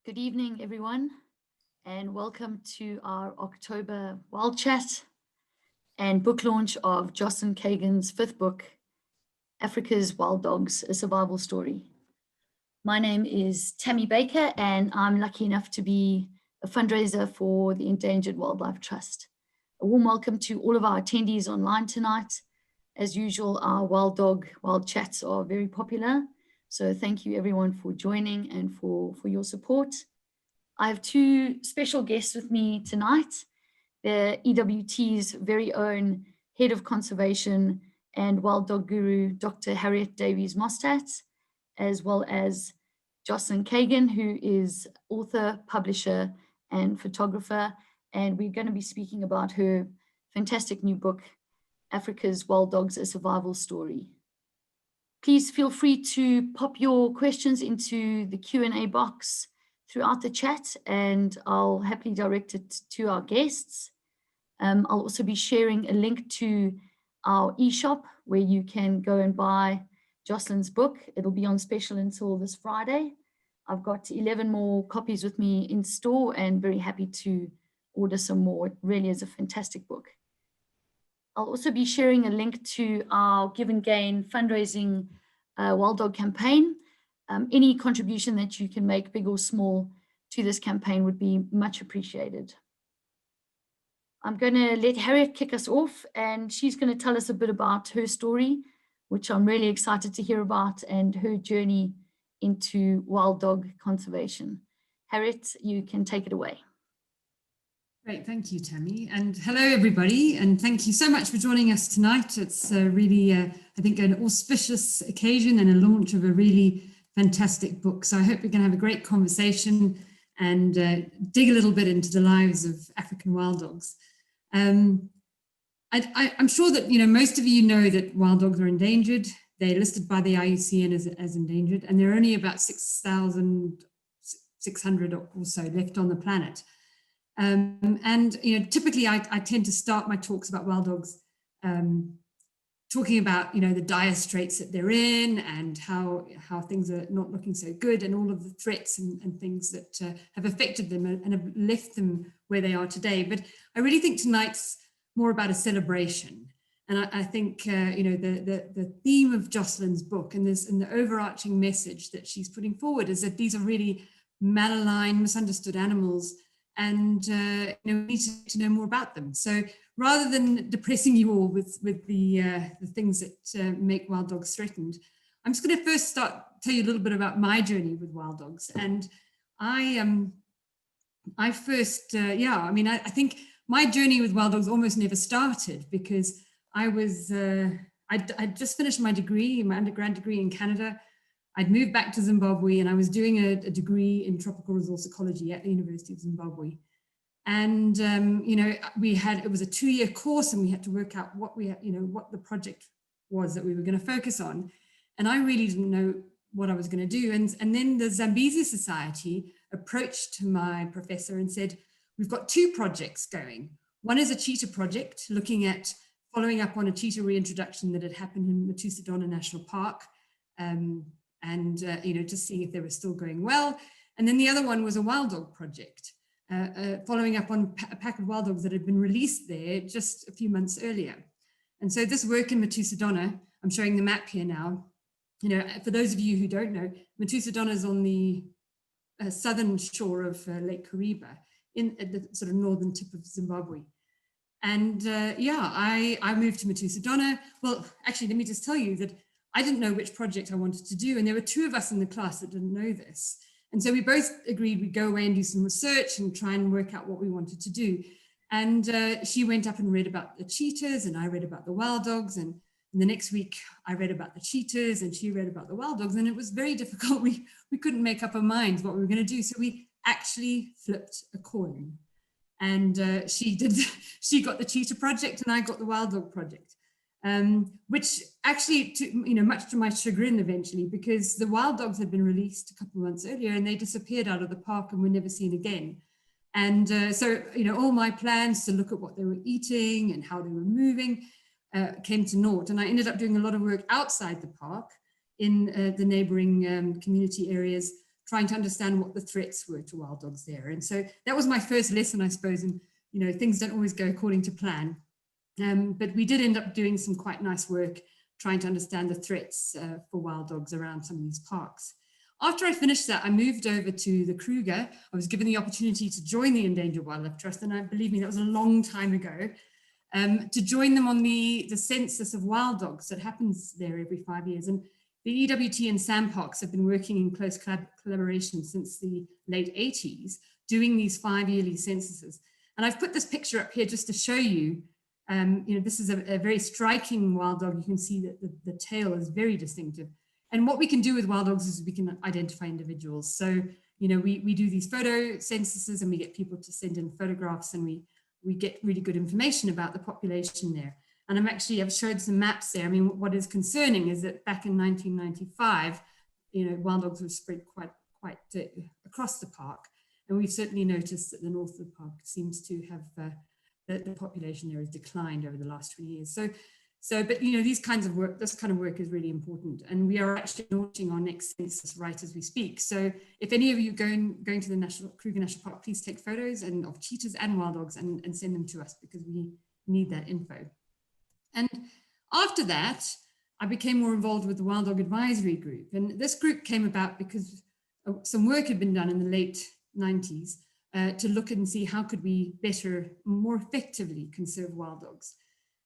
Good evening, everyone, and welcome to our October Wild Chat and book launch of Jocelin Kagan's fifth book, Africa's Wild Dogs, A Survival Story. My name is Tammy Baker, and I'm lucky enough to be a fundraiser for the Endangered Wildlife Trust. A warm welcome to all of our attendees online tonight. As usual, our wild chats are very popular. So thank you everyone for joining and for your support. I have two special guests with me tonight. The EWT's very own Head of Conservation and Wild Dog Guru, Dr. Harriet Davies-Mostert, as well as Jocelin Kagan, who is author, publisher, and photographer. And we're going to be speaking about her fantastic new book, Africa's Wild Dogs, A Survival Story. Please feel free to pop your questions into the Q&A box throughout the chat, and I'll happily direct it to our guests. I'll also be sharing a link to our e-shop where you can go and buy Jocelin's book. It'll be on special until this Friday. I've got 11 more copies with me in store and very happy to order some more. It really is a fantastic book. I'll also be sharing a link to our Give and Gain fundraising wild dog campaign. Any contribution that you can make, big or small, to this campaign would be much appreciated. I'm going to let Harriet kick us off, and she's going to tell us a bit about her story, which I'm really excited to hear about, and her journey into wild dog conservation. Harriet, you can take it away. Great, thank you, Tammy. And hello, everybody. And thank you so much for joining us tonight. It's really, I think, an auspicious occasion and a launch of a really fantastic book. So I hope we can have a great conversation and dig a little bit into the lives of African wild dogs. I'm sure that most of you know that wild dogs are endangered. They're listed by the IUCN as endangered, and there are only about 6,600 or so left on the planet. And typically I tend to start my talks about wild dogs talking about the dire straits that they're in and how things are not looking so good, and all of the threats and things that have affected them and have left them where they are today. But I really think tonight's more about a celebration. And I think the theme of Jocelin's book and the overarching message that she's putting forward is that these are really malaligned, misunderstood animals, and we need to know more about them. So rather than depressing you all with the things that make wild dogs threatened, I'm just going to first tell you a little bit about my journey with wild dogs. And I think my journey with wild dogs almost never started, because I'd just finished my undergrad degree in Canada. I'd moved back to Zimbabwe, and I was doing a degree in tropical resource ecology at the University of Zimbabwe. And, it was a 2-year course, and we had to work out what the project was that we were going to focus on. And I really didn't know what I was going to do. And then the Zambezi Society approached my professor and said, we've got 2 projects going. One is a cheetah project, looking at following up on a cheetah reintroduction that had happened in Matusadona National Park. Just seeing if they were still going well. And then the other one was a wild dog project, following up on a pack of wild dogs that had been released there just a few months earlier. And so this work in Matusadona, I'm showing the map here now. For those of you who don't know, Matusadona is on the southern shore of Lake Kariba, at the sort of northern tip of Zimbabwe. And I moved to Matusadona. Well, actually, let me just tell you that I didn't know which project I wanted to do, and there were 2 of us in the class that didn't know this. And so we both agreed we'd go away and do some research and try and work out what we wanted to do. And she went up and read about the cheetahs, and I read about the wild dogs. And the next week I read about the cheetahs, and she read about the wild dogs. And it was very difficult. We couldn't make up our minds what we were going to do. So we actually flipped a coin. And she got the Cheetah Project, and I got the Wild Dog Project. Which actually, much to my chagrin eventually, because the wild dogs had been released a couple of months earlier and they disappeared out of the park and were never seen again. And so all my plans to look at what they were eating and how they were moving came to naught. And I ended up doing a lot of work outside the park in the neighboring community areas, trying to understand what the threats were to wild dogs there. And so that was my first lesson, I suppose, and things don't always go according to plan. But we did end up doing some quite nice work trying to understand the threats for wild dogs around some of these parks. After I finished that, I moved over to the Kruger. I was given the opportunity to join the Endangered Wildlife Trust, and believe me, that was a long time ago, to join them on the census of wild dogs that happens there every 5 years. And the EWT and SAMParks have been working in close collaboration since the late 80s, doing these 5-yearly censuses. And I've put this picture up here just to show you, this is a very striking wild dog. You can see that the tail is very distinctive. And what we can do with wild dogs is we can identify individuals. So, we do these photo censuses and we get people to send in photographs, and we get really good information about the population there. And I've showed some maps there. I mean, what is concerning is that back in 1995, wild dogs were spread quite across the park. And we've certainly noticed that the north of the park seems to have, the population there has declined over the last 20 years. But this kind of work is really important. And we are actually launching our next census right as we speak. So if any of you going to the Kruger National Park, please take photos of cheetahs and wild dogs and send them to us, because we need that info. And after that, I became more involved with the Wild Dog Advisory Group. And this group came about because some work had been done in the late 90s to look and see how could we better, more effectively conserve wild dogs.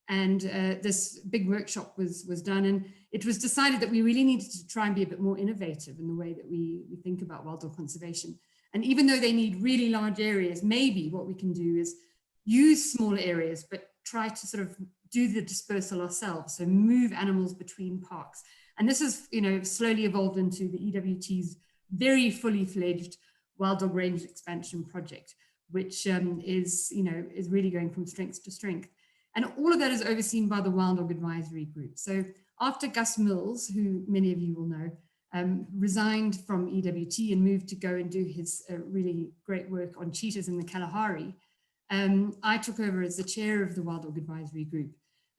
And this big workshop was done, and it was decided that we really needed to try and be a bit more innovative in the way that we think about wild dog conservation. And even though they need really large areas, maybe what we can do is use smaller areas, but try to sort of do the dispersal ourselves, so move animals between parks. And this has, slowly evolved into the EWT's very fully fledged wild dog range expansion project, which is really going from strength to strength. And all of that is overseen by the Wild Dog Advisory Group. So after Gus Mills, who many of you will know, resigned from EWT and moved to go and do his really great work on cheetahs in the Kalahari, I took over as the chair of the Wild Dog Advisory Group.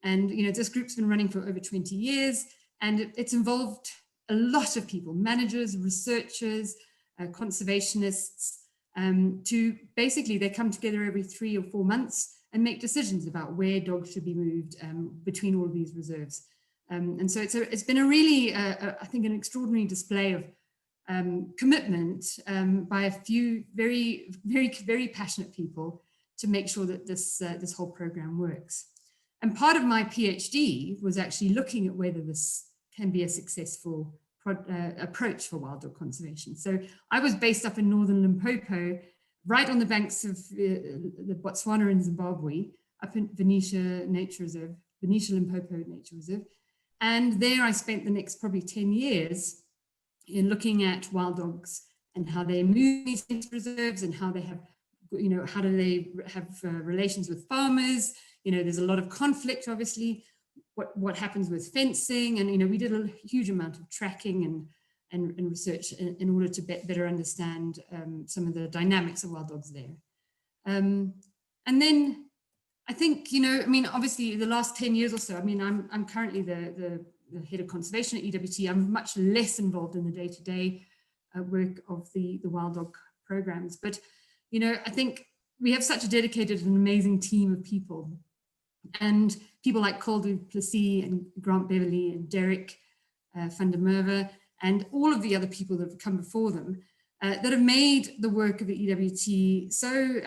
And this group's been running for over 20 years, and it's involved a lot of people, managers, researchers, conservationists, to basically, they come together every 3 or 4 months and make decisions about where dogs should be moved between all of these reserves. And so it's been a really, I think, an extraordinary display of commitment by a few very, very, very passionate people to make sure that this whole program works. And part of my PhD was actually looking at whether this can be a successful approach for wild dog conservation. So I was based up in northern Limpopo, right on the banks of the Botswana and Zimbabwe, up in Venetia Limpopo Nature Reserve. And there I spent the next probably 10 years in looking at wild dogs and how they move these nature reserves and how they have, how do they have relations with farmers. There's a lot of conflict, obviously, what happens with fencing. And, we did a huge amount of tracking and research in order to better understand some of the dynamics of wild dogs there. And then I think, obviously the last 10 years or so, I'm currently the head of conservation at EWT. I'm much less involved in the day-to-day work of the wild dog programs. But, I think we have such a dedicated and amazing team of people. And people like Cole du Plessis and Grant Beverly and Derek van der Merwe, and all of the other people that have come before them that have made the work of the EWT so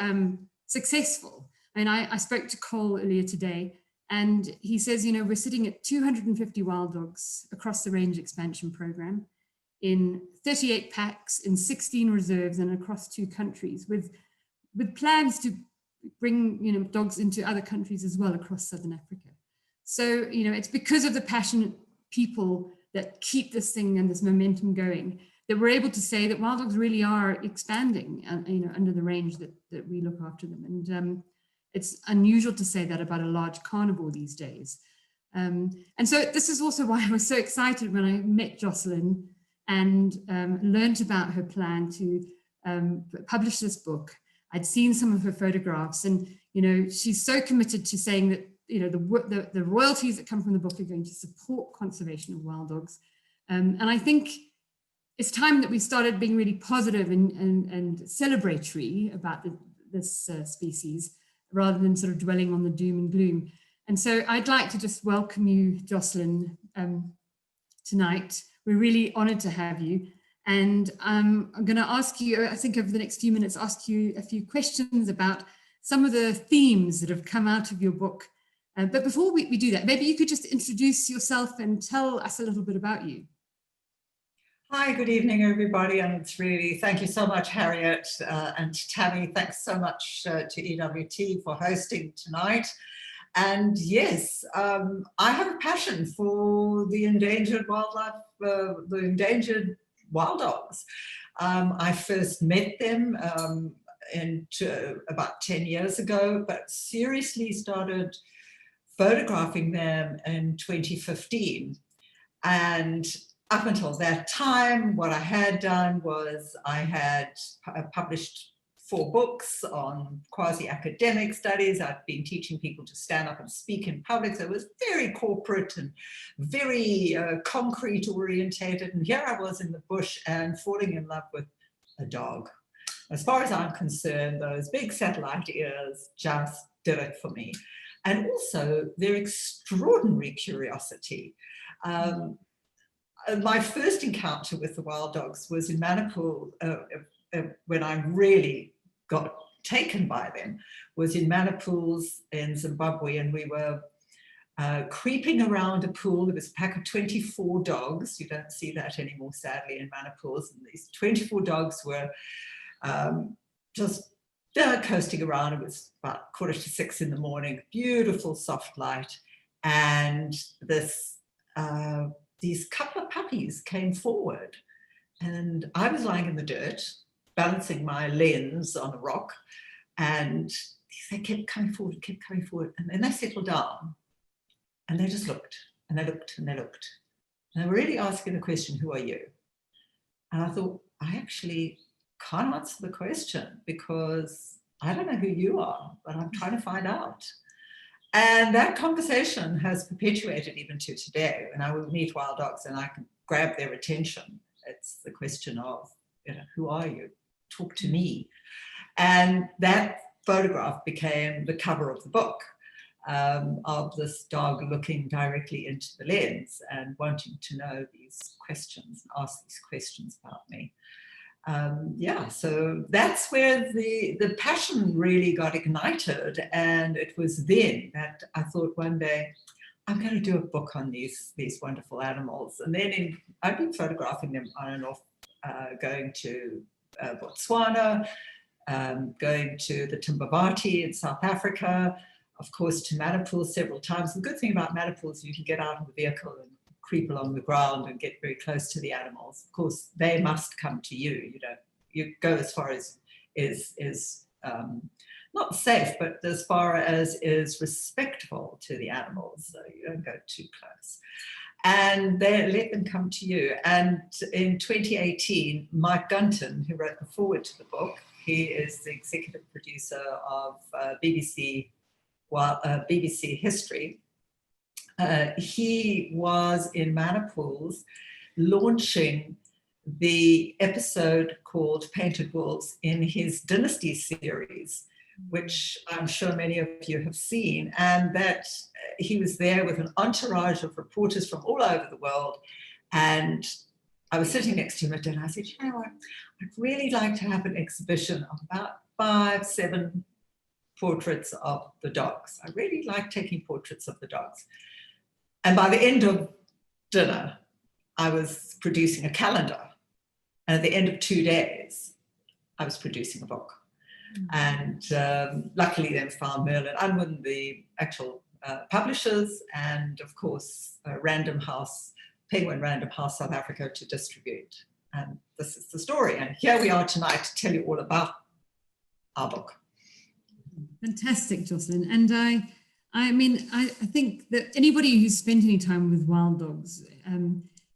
successful. I spoke to Cole earlier today, and he says, we're sitting at 250 wild dogs across the range expansion program in 38 packs in 16 reserves and across 2 countries, with plans to bring dogs into other countries as well across Southern Africa. So it's because of the passionate people that keep this thing and this momentum going that we're able to say that wild dogs really are expanding under the range that we look after them. And it's unusual to say that about a large carnivore these days. And so this is also why I was so excited when I met Jocelin and learned about her plan to publish this book. I'd seen some of her photographs, and she's so committed to saying that the royalties that come from the book are going to support conservation of wild dogs. And I think it's time that we started being really positive and celebratory about this species, rather than sort of dwelling on the doom and gloom. And so I'd like to just welcome you, Jocelin, tonight. We're really honored to have you. And I'm going to ask you, I think over the next few minutes, ask you a few questions about some of the themes that have come out of your book. But before we do that, maybe you could just introduce yourself and tell us a little bit about you. Hi, good evening, everybody. And it's really, thank you so much, Harriet and Tammy. Thanks so much to EWT for hosting tonight. And yes, I have a passion for the endangered wildlife, the endangered wild dogs. I first met them about 10 years ago, but seriously started photographing them in 2015. And up until that time, what I had done was I had published 4 books on quasi-academic studies. I'd been teaching people to stand up and speak in public. So it was very corporate and very concrete orientated. And here I was in the bush and falling in love with a dog. As far as I'm concerned, those big satellite ears just did it for me. And also their extraordinary curiosity. My first encounter with the wild dogs was in Manipur, when I really got taken by them, was in Manipurs in Zimbabwe, and we were creeping around a pool. There was a pack of 24 dogs. You don't see that anymore, sadly, in Manipurs. And these 24 dogs were just coasting around. It was about 5:45 in the morning, beautiful soft light, and these couple of puppies came forward, and I was lying in the dirt, balancing my lens on a rock, and they kept coming forward, and then they settled down, and they just looked, and they looked, and they looked, and they were really asking the question, "Who are you?" And I thought, I actually can't answer the question because I don't know who you are, but I'm trying to find out. And that conversation has perpetuated even to today. When I will meet wild dogs and I can grab their attention, it's the question of, who are you? Talk to me. And that photograph became the cover of the book, of this dog looking directly into the lens and wanting to know these questions, and ask these questions about me. So that's where the passion really got ignited, and it was then that I thought one day I'm going to do a book on these wonderful animals. And then I've been photographing them on and off, going to Botswana, going to the Timbavati in South Africa, of course to Manipur several times. The good thing about Manipur is you can get out of the vehicle and creep along the ground and get very close to the animals. Of course, they must come to you. You go as far as is not safe, but as far as is respectful to the animals. So you don't go too close. And they let them come to you. And in 2018, Mike Gunton, who wrote the foreword to the book, he is the executive producer of BBC History. He was in Manipur's launching the episode called Painted Wolves in his Dynasty series, which I'm sure many of you have seen, and that he was there with an entourage of reporters from all over the world. And I was sitting next to him at dinner. I said, you know what, I'd really like to have an exhibition of about 5-7 portraits of the dogs. I really like taking portraits of the dogs. And by the end of dinner, I was producing a calendar. And at the end of 2 days, I was producing a book. And luckily then found Merlin Unwin, the actual publishers, and of course, Penguin Random House South Africa to distribute. And this is the story. And here we are tonight to tell you all about our book. Fantastic, Jocelin. And I think that anybody who's spent any time with wild dogs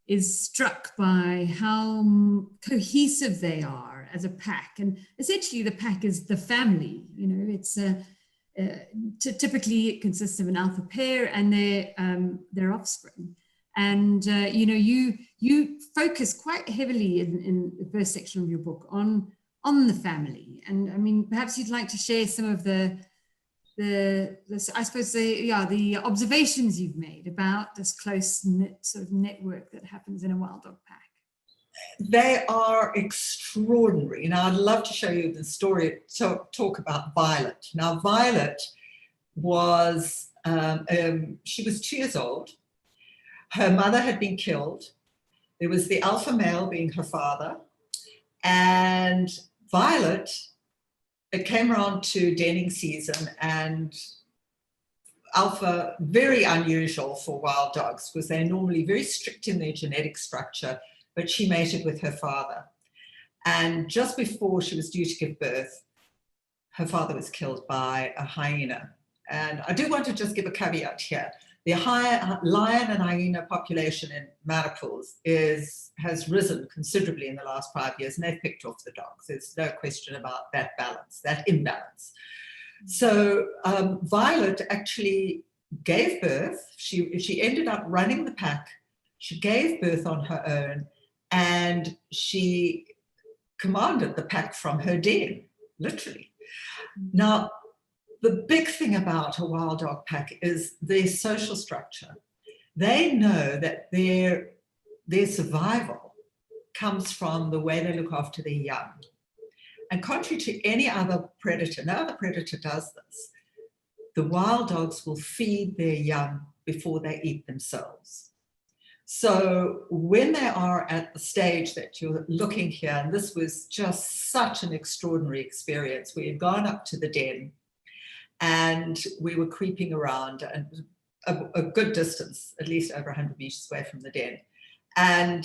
is struck by how cohesive they are as a pack. And essentially the pack is the family. It's typically it consists of an alpha pair and their offspring. And you focus quite heavily in the first section of your book on the family. And I mean, perhaps you'd like to share some of the I suppose the observations you've made about this close knit sort of network that happens in a wild dog pack. They are extraordinary. Now, I'd love to show you the story, talk about Violet. Now, Violet was, she was 2 years old. Her mother had been killed. There was the alpha male being her father. And Violet, it came around to denning season, and alpha, very unusual for wild dogs because they're normally very strict in their genetic structure, but she mated with her father. And just before she was due to give birth, her father was killed by a hyena. And I do want to just give a caveat here. The lion and hyena population in Maniples has risen considerably in the last 5 years, and they've picked off the dogs. There's no question about that balance, that imbalance. So Violet actually gave birth. She ended up running the pack. She gave birth on her own, and she commanded the pack from her den, literally. Now, the big thing about a wild dog pack is their social structure. They know that their survival comes from the way they look after their young. And contrary to any other predator, no other predator does this, the wild dogs will feed their young before they eat themselves. So when they are at the stage that you're looking here, and this was just such an extraordinary experience, we had gone up to the den, and we were creeping around and a good distance, at least over 100 meters away from the den. And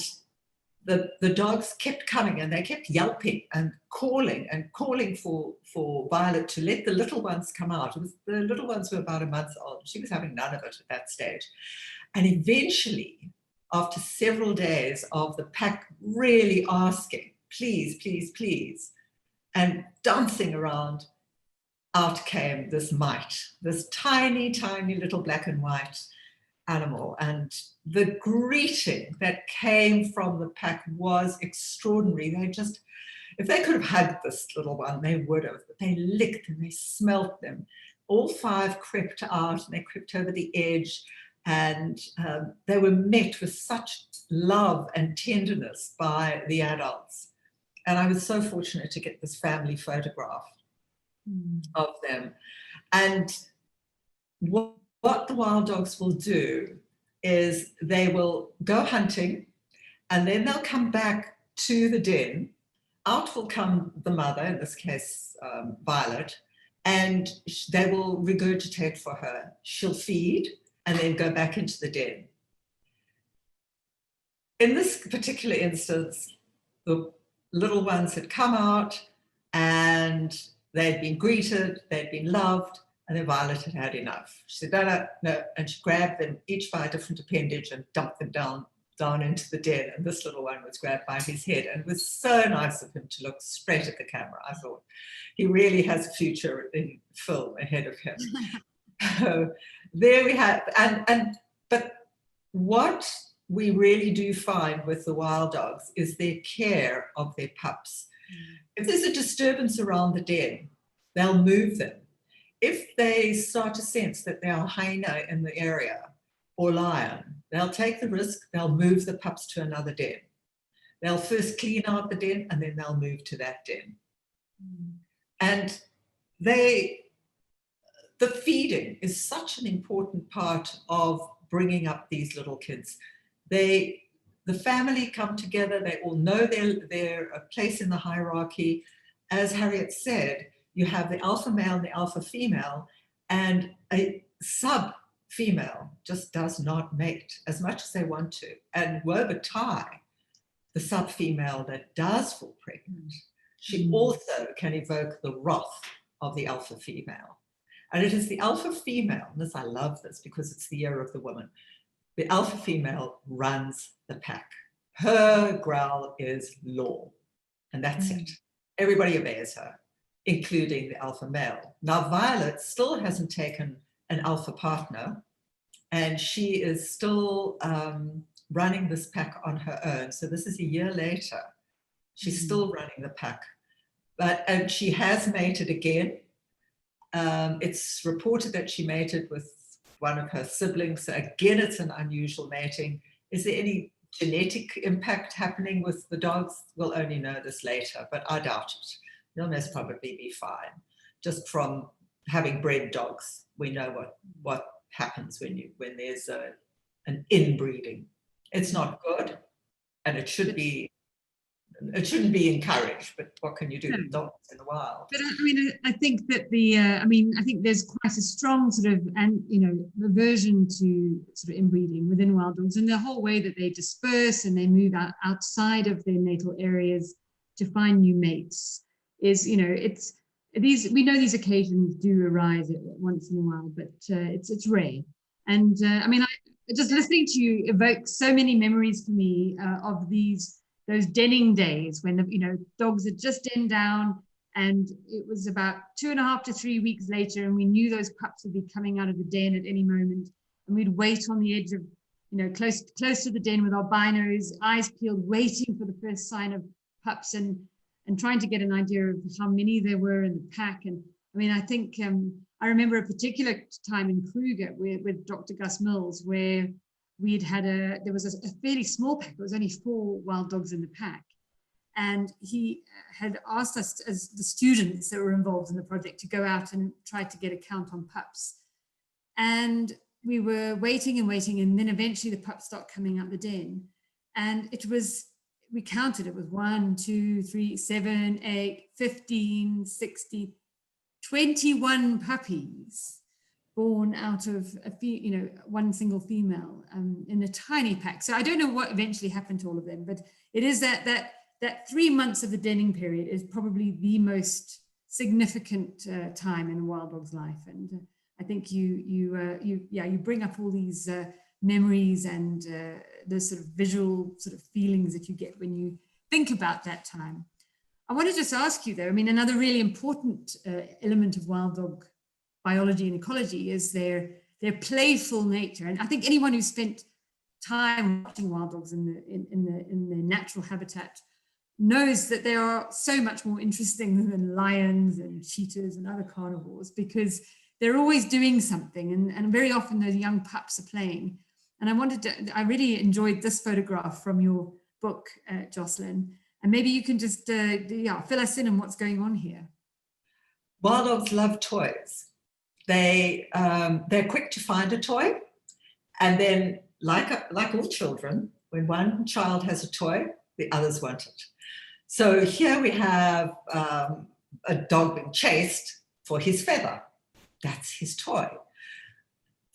the dogs kept coming, and they kept yelping and calling for Violet to let the little ones come out. The little ones were about a month old. She was having none of it at that stage. And eventually, after several days of the pack really asking, please, please, please, and dancing around, out came this mite, this tiny, tiny little black and white animal. And the greeting that came from the pack was extraordinary. They just, if they could have hugged this little one, they would have. But they licked and they smelt them. All 5 crept out, and they crept over the edge, and they were met with such love and tenderness by the adults. And I was so fortunate to get this family photograph of them. And what the wild dogs will do is they will go hunting, and then they'll come back to the den. Out will come the mother, in this case Violet, and they will regurgitate for her. She'll feed and then go back into the den. In this particular instance, the little ones had come out, and they'd been greeted, they'd been loved, and then Violet had had enough. She said, no, no, and she grabbed them each by a different appendage and dumped them down into the den, and this little one was grabbed by his head. And it was so nice of him to look straight at the camera. I thought, he really has a future in film ahead of him. There we have, but what we really do find with the wild dogs is their care of their pups. If there's a disturbance around the den, they'll move them. If they start to sense that there are hyena in the area or lion, they'll take the risk, they'll move the pups to another den. They'll first clean out the den, and then they'll move to that den. And the feeding is such an important part of bringing up these little kids. The family come together, they all know their place in the hierarchy. As Harriet said, you have the alpha male and the alpha female, and a sub-female just does not mate as much as they want to. And woe betide the sub-female that does fall pregnant. She also can evoke the wrath of the alpha female. And it is the alpha female, and I love this because it's the year of the woman, the alpha female runs the pack. Her growl is law, and that's it. Everybody obeys her, including the alpha male. Now, Violet still hasn't taken an alpha partner, and she is still running this pack on her own. So this is a year later. She's still running the pack, and she has mated again. It's reported that she mated with one of her siblings. So again, it's an unusual mating. Is there any genetic impact happening with the dogs? We'll only know this later, but I doubt it. They'll most probably be fine. Just from having bred dogs, we know what happens when there's an inbreeding. It's not good, and it shouldn't be encouraged, but what can you do with dogs in the wild? But I mean, I think that I think there's quite a strong sort of, aversion to sort of inbreeding within wild dogs, and the whole way that they disperse and they move outside of their natal areas to find new mates is, it's we know these occasions do arise once in a while, but it's rare. And just listening to you evokes so many memories for me of those denning days when dogs had just denned down, and it was about 2.5 to 3 weeks later, and we knew those pups would be coming out of the den at any moment, and we'd wait on the edge of close to the den with our binos, eyes peeled, waiting for the first sign of pups, and trying to get an idea of how many there were in the pack. And I think I remember a particular time in Kruger with Dr. Gus Mills, where there was a fairly small pack. There was only 4 wild dogs in the pack. And he had asked us, as the students that were involved in the project, to go out and try to get a count on pups. And we were waiting, and then eventually the pups stopped coming out the den. And we counted, it was 1, 2, 3, 7, 8, 15, 60, 21 puppies born out of one single female in a tiny pack. So I don't know what eventually happened to all of them, but it is that 3 months of the denning period is probably the most significant time in a wild dog's life. And I think you bring up all these memories and the sort of visual sort of feelings that you get when you think about that time. I want to just ask you though, another really important element of wild dog biology and ecology is their playful nature. And I think anyone who's spent time watching wild dogs in their natural habitat knows that they are so much more interesting than lions and cheetahs and other carnivores, because they're always doing something, and very often those young pups are playing. And I really enjoyed this photograph from your book, Jocelin, and maybe you can just fill us in on what's going on here. Wild dogs love toys. They're quick to find a toy, and then like all children, when one child has a toy, the others want it. So here we have a dog being chased for his feather. That's his toy.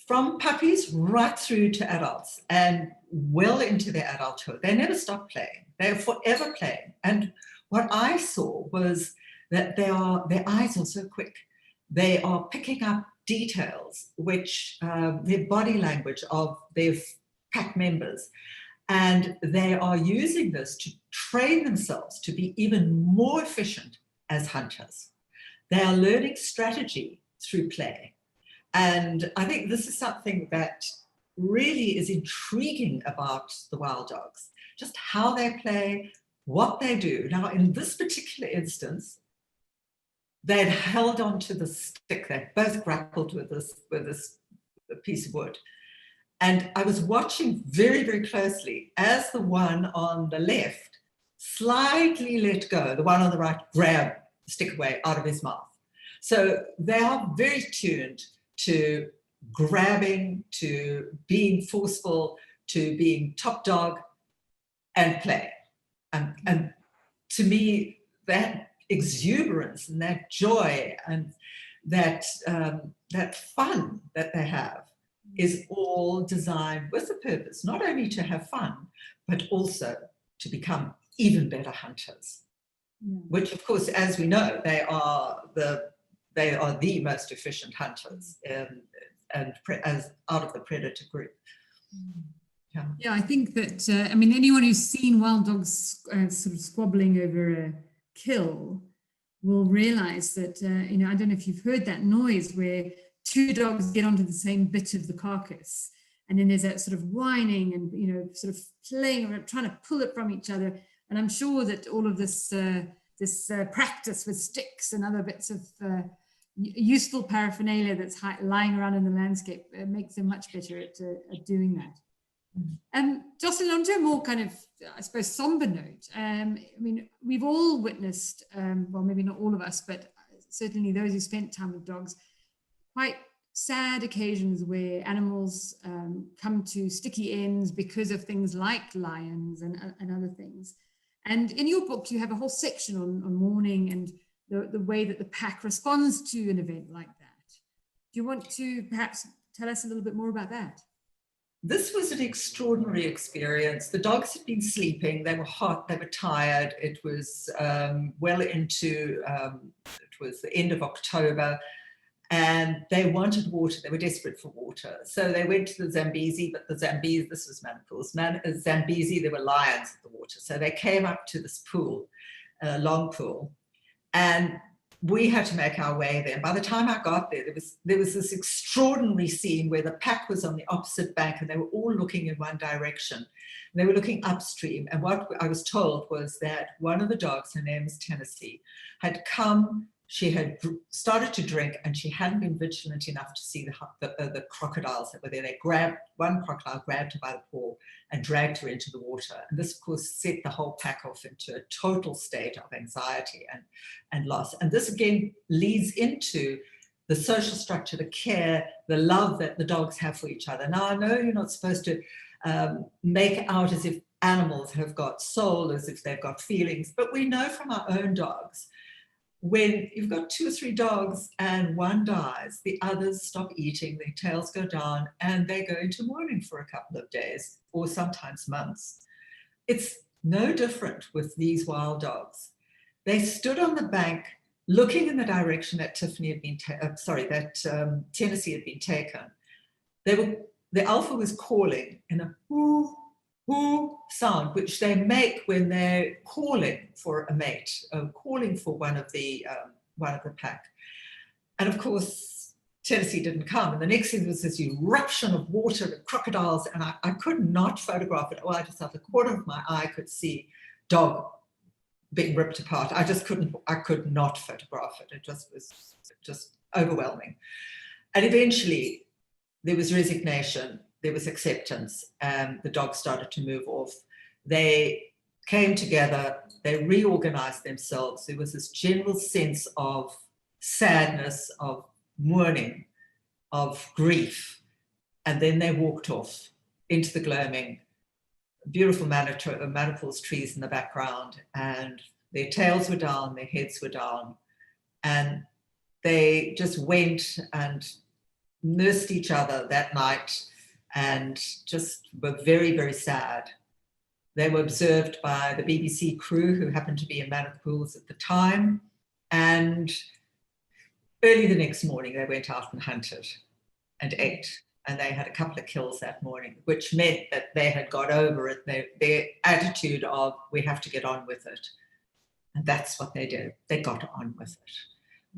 From puppies right through to adults and well into their adulthood, they never stop playing. They're forever playing. And what I saw was that their eyes are so quick. They are picking up details, which their body language of their pack members, and they are using this to train themselves to be even more efficient as hunters. They are learning strategy through play. And I think this is something that really is intriguing about the wild dogs, just how they play, what they do. Now, in this particular instance, they'd held onto the stick. They both grappled with this piece of wood. And I was watching very, very closely as the one on the left slightly let go, the one on the right grabbed the stick away out of his mouth. So they are very tuned to grabbing, to being forceful, to being top dog and play. And to me, that exuberance and that joy and that fun that they have is all designed with a purpose, not only to have fun, but also to become even better hunters, which of course, as we know, they are the most efficient hunters and as out of the predator group. Yeah, I think that, anyone who's seen wild dogs sort of squabbling over a kill will realize that, I don't know if you've heard that noise where 2 dogs get onto the same bit of the carcass, And then there's that sort of whining and, you know, sort of playing around, trying to pull it from each other. And I'm sure that all of this practice with sticks and other bits of useful paraphernalia that's lying around in the landscape makes them much better at doing that. Jocelyn, on to a more kind of, I suppose, somber note. I mean, we've all witnessed, well, maybe not all of us, but certainly those who spent time with dogs, quite sad occasions where animals come to sticky ends because of things like lions and other things. And in your book, you have a whole section on mourning and the way that the pack responds to an event like that. Do you want to perhaps tell us a little bit more about that? This was an extraordinary experience. The dogs had been sleeping, they were hot, they were tired. It was well into, it was the end of October, and they wanted water. They were desperate for water. So they went to the Zambezi, but the Zambezi, this was Manipul's, Zambezi, there were lions at the water. So they came up to this pool, a long pool, and we had to make our way there. By the time I got there, there was this extraordinary scene where the pack was on the opposite bank and they were all looking in one direction. They were looking upstream. And what I was told was that one of the dogs, her name is Tennessee, had come, she had started to drink and she hadn't been vigilant enough to see the crocodiles that were there. They grabbed, one crocodile grabbed her by the paw and dragged her into the water. And this, of course, set the whole pack off into a total state of anxiety and loss. And this, again, leads into the social structure, the care, the love that the dogs have for each other. Now, I know you're not supposed to make out as if animals have got soul, as if they've got feelings, but we know from our own dogs, when you've got 2 or 3 dogs and one dies, the others stop eating, their tails go down, and they go into mourning for a couple of days or sometimes months. It's no different with these wild dogs. They stood on the bank looking in the direction that Tennessee had been taken. The alpha was calling in a whoo, whoo sound, which they make when they're calling for a mate, calling for one of the pack. And of course, Tennessee didn't come. And the next thing was this eruption of water and crocodiles. And I could not photograph it. Oh, I just had the corner of my eye could see dog being ripped apart. I could not photograph it. It just was just overwhelming. And eventually there was resignation. There was acceptance, and the dogs started to move off. They came together, they reorganized themselves. There was this general sense of sadness, of mourning, of grief. And then they walked off into the gloaming, beautiful manipul's trees in the background, and their tails were down, their heads were down, and they just went and nursed each other that night and just were very, very sad. They were observed by the BBC crew who happened to be in Manipul's at the time, and early the next morning they went out and hunted and ate, and they had a couple of kills that morning, which meant that they had got over it, their attitude of we have to get on with it. And that's what they did. They got on with it.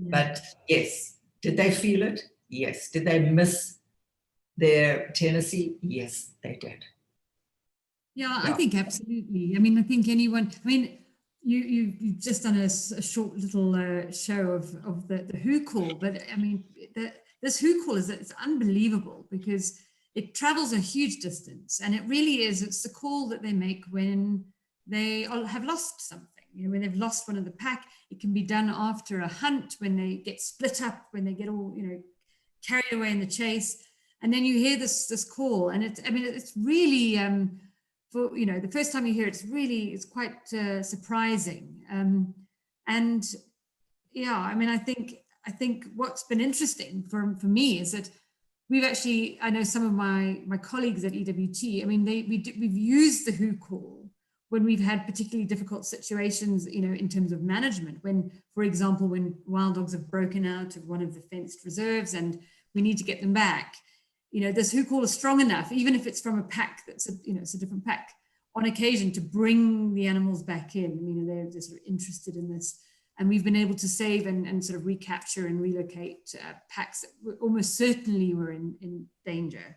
Yeah. But yes, did they feel it? Yes. Did they miss their Tennessee? Yes, they did. Yeah, I think absolutely. I mean, I think you've just done a short little show of the who call, but I mean, this who call it's unbelievable because it travels a huge distance, and it really is. It's the call that they make when they have lost something. You know, when they've lost one of the pack. It can be done after a hunt, when they get split up, when they get all carried away in the chase. And then you hear this call, and it's really for the first time you hear it, it's quite surprising. And yeah, I mean, I think what's been interesting for me is that we've actually, I know some of my colleagues at EWT, I mean, we've used the who call when we've had particularly difficult situations, in terms of management. When, for example, when wild dogs have broken out of one of the fenced reserves and we need to get them back. This who call is strong enough, even if it's from a pack that's it's a different pack, on occasion to bring the animals back in. They're just sort of interested in this. And we've been able to save and sort of recapture and relocate packs that almost certainly were in danger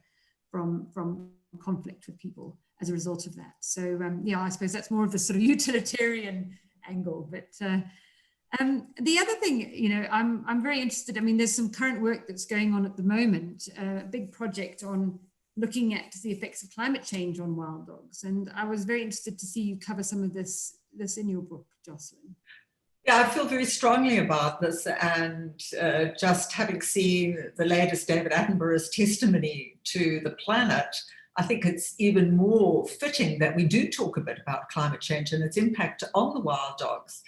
from conflict with people as a result of that. So yeah, I suppose that's more of the sort of utilitarian angle. But the other thing, you know, I'm very interested. I mean, there's some current work that's going on at the moment, a big project on looking at the effects of climate change on wild dogs. And I was very interested to see you cover some of this in your book, Jocelin. Yeah, I feel very strongly about this, and just having seen the latest David Attenborough's testimony to the planet, I think it's even more fitting that we do talk a bit about climate change and its impact on the wild dogs.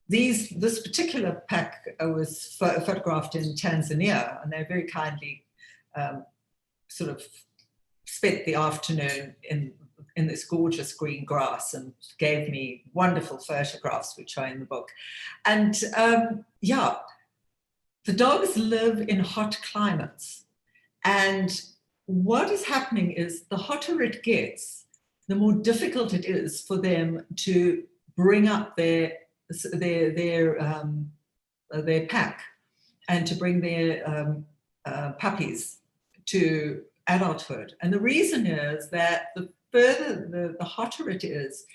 This particular pack was photographed in Tanzania, and they very kindly sort of spent the afternoon in this gorgeous green grass and gave me wonderful photographs, which are in the book. And yeah, the dogs live in hot climates. And what is happening is the hotter it gets, the more difficult it is for them to bring up their pack and to bring their puppies to adulthood. And the reason is that the further, the hotter it is,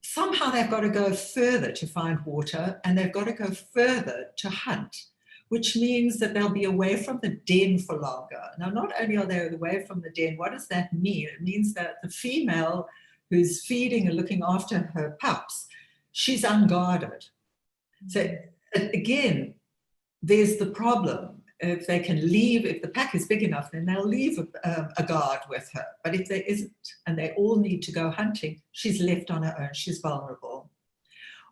somehow they've got to go further to find water, and they've got to go further to hunt, which means that they'll be away from the den for longer. Now, not only are they away from the den, what does that mean? It means that the female who's feeding and looking after her pups, she's unguarded. So again, there's the problem. If they can leave, if the pack is big enough, then they'll leave a guard with her. But if there isn't, and they all need to go hunting, she's left on her own, she's vulnerable.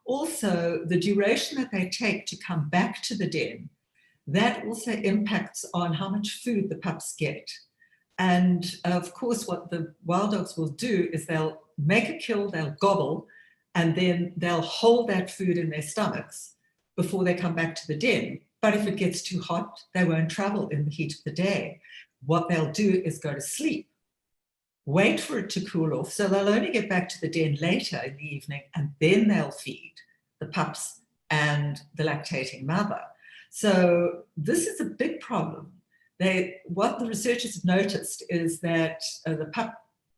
Also, the duration that they take to come back to the den, that also impacts on how much food the pups get. And of course, what the wild dogs will do is they'll make a kill, they'll gobble, and then they'll hold that food in their stomachs before they come back to the den. But if it gets too hot, they won't travel in the heat of the day. What they'll do is go to sleep, wait for it to cool off. So they'll only get back to the den later in the evening, and then they'll feed the pups and the lactating mother. So this is a big problem. What the researchers have noticed is that the pup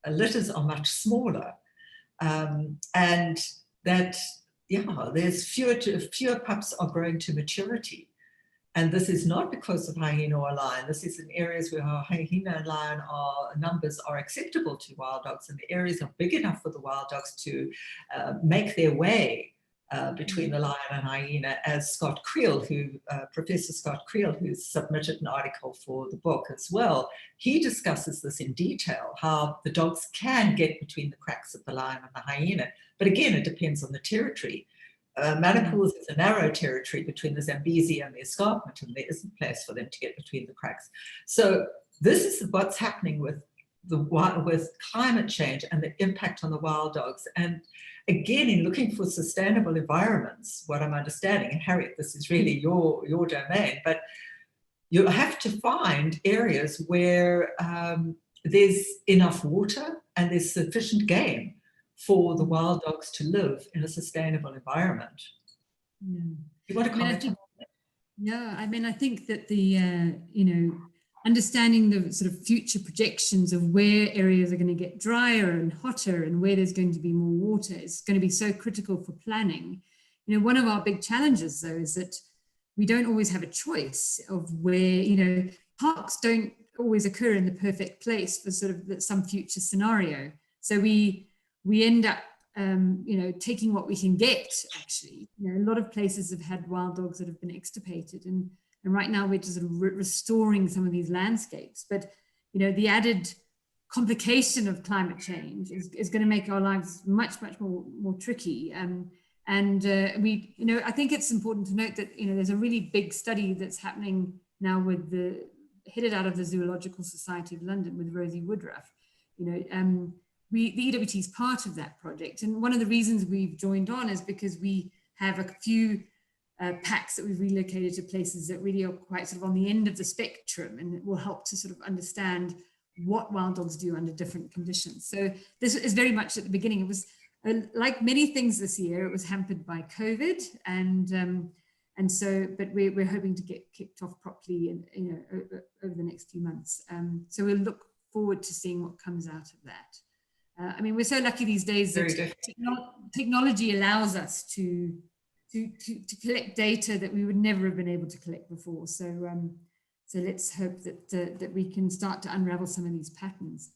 litters are much smaller, and that, yeah, there's fewer pups are growing to maturity. And this is not because of hyena or lion. This is in areas where hyena and lion numbers are acceptable to wild dogs, and the areas are big enough for the wild dogs to make their way between the lion and hyena, as Scott Creel, Professor Scott Creel, who's submitted an article for the book as well, he discusses this in detail, how the dogs can get between the cracks of the lion and the hyena. But again, it depends on the territory. Maniples is a narrow territory between the Zambezi and the escarpment, and there isn't place for them to get between the cracks. So this is what's happening with climate change and the impact on the wild dogs. And again, in looking for sustainable environments, what I'm understanding, and Harriet, this is really your domain, but you have to find areas where there's enough water and there's sufficient game for the wild dogs to live in a sustainable environment. Yeah. You want to comment on that? Yeah, I mean, I think that the, understanding the sort of future projections of where areas are going to get drier and hotter and where there's going to be more water is going to be so critical for planning. One of our big challenges, though, is that we don't always have a choice of where, parks don't always occur in the perfect place for sort of some future scenario. So we end up, taking what we can get, actually. A lot of places have had wild dogs that have been extirpated, and right now we're just sort of restoring some of these landscapes. But, the added complication of climate change is going to make our lives much, much more tricky. I think it's important to note that, there's a really big study that's happening now headed out of the Zoological Society of London with Rosie Woodruff. The EWT is part of that project. And one of the reasons we've joined on is because we have a few packs that we've relocated to places that really are quite sort of on the end of the spectrum, and it will help to sort of understand what wild dogs do under different conditions. So this is very much at the beginning. It was like many things this year, it was hampered by COVID, and And so, but we're hoping to get kicked off properly over the next few months. So we'll look forward to seeing what comes out of that. I mean, we're so lucky these days that technology allows us to collect data that we would never have been able to collect before. So so let's hope that we can start to unravel some of these patterns.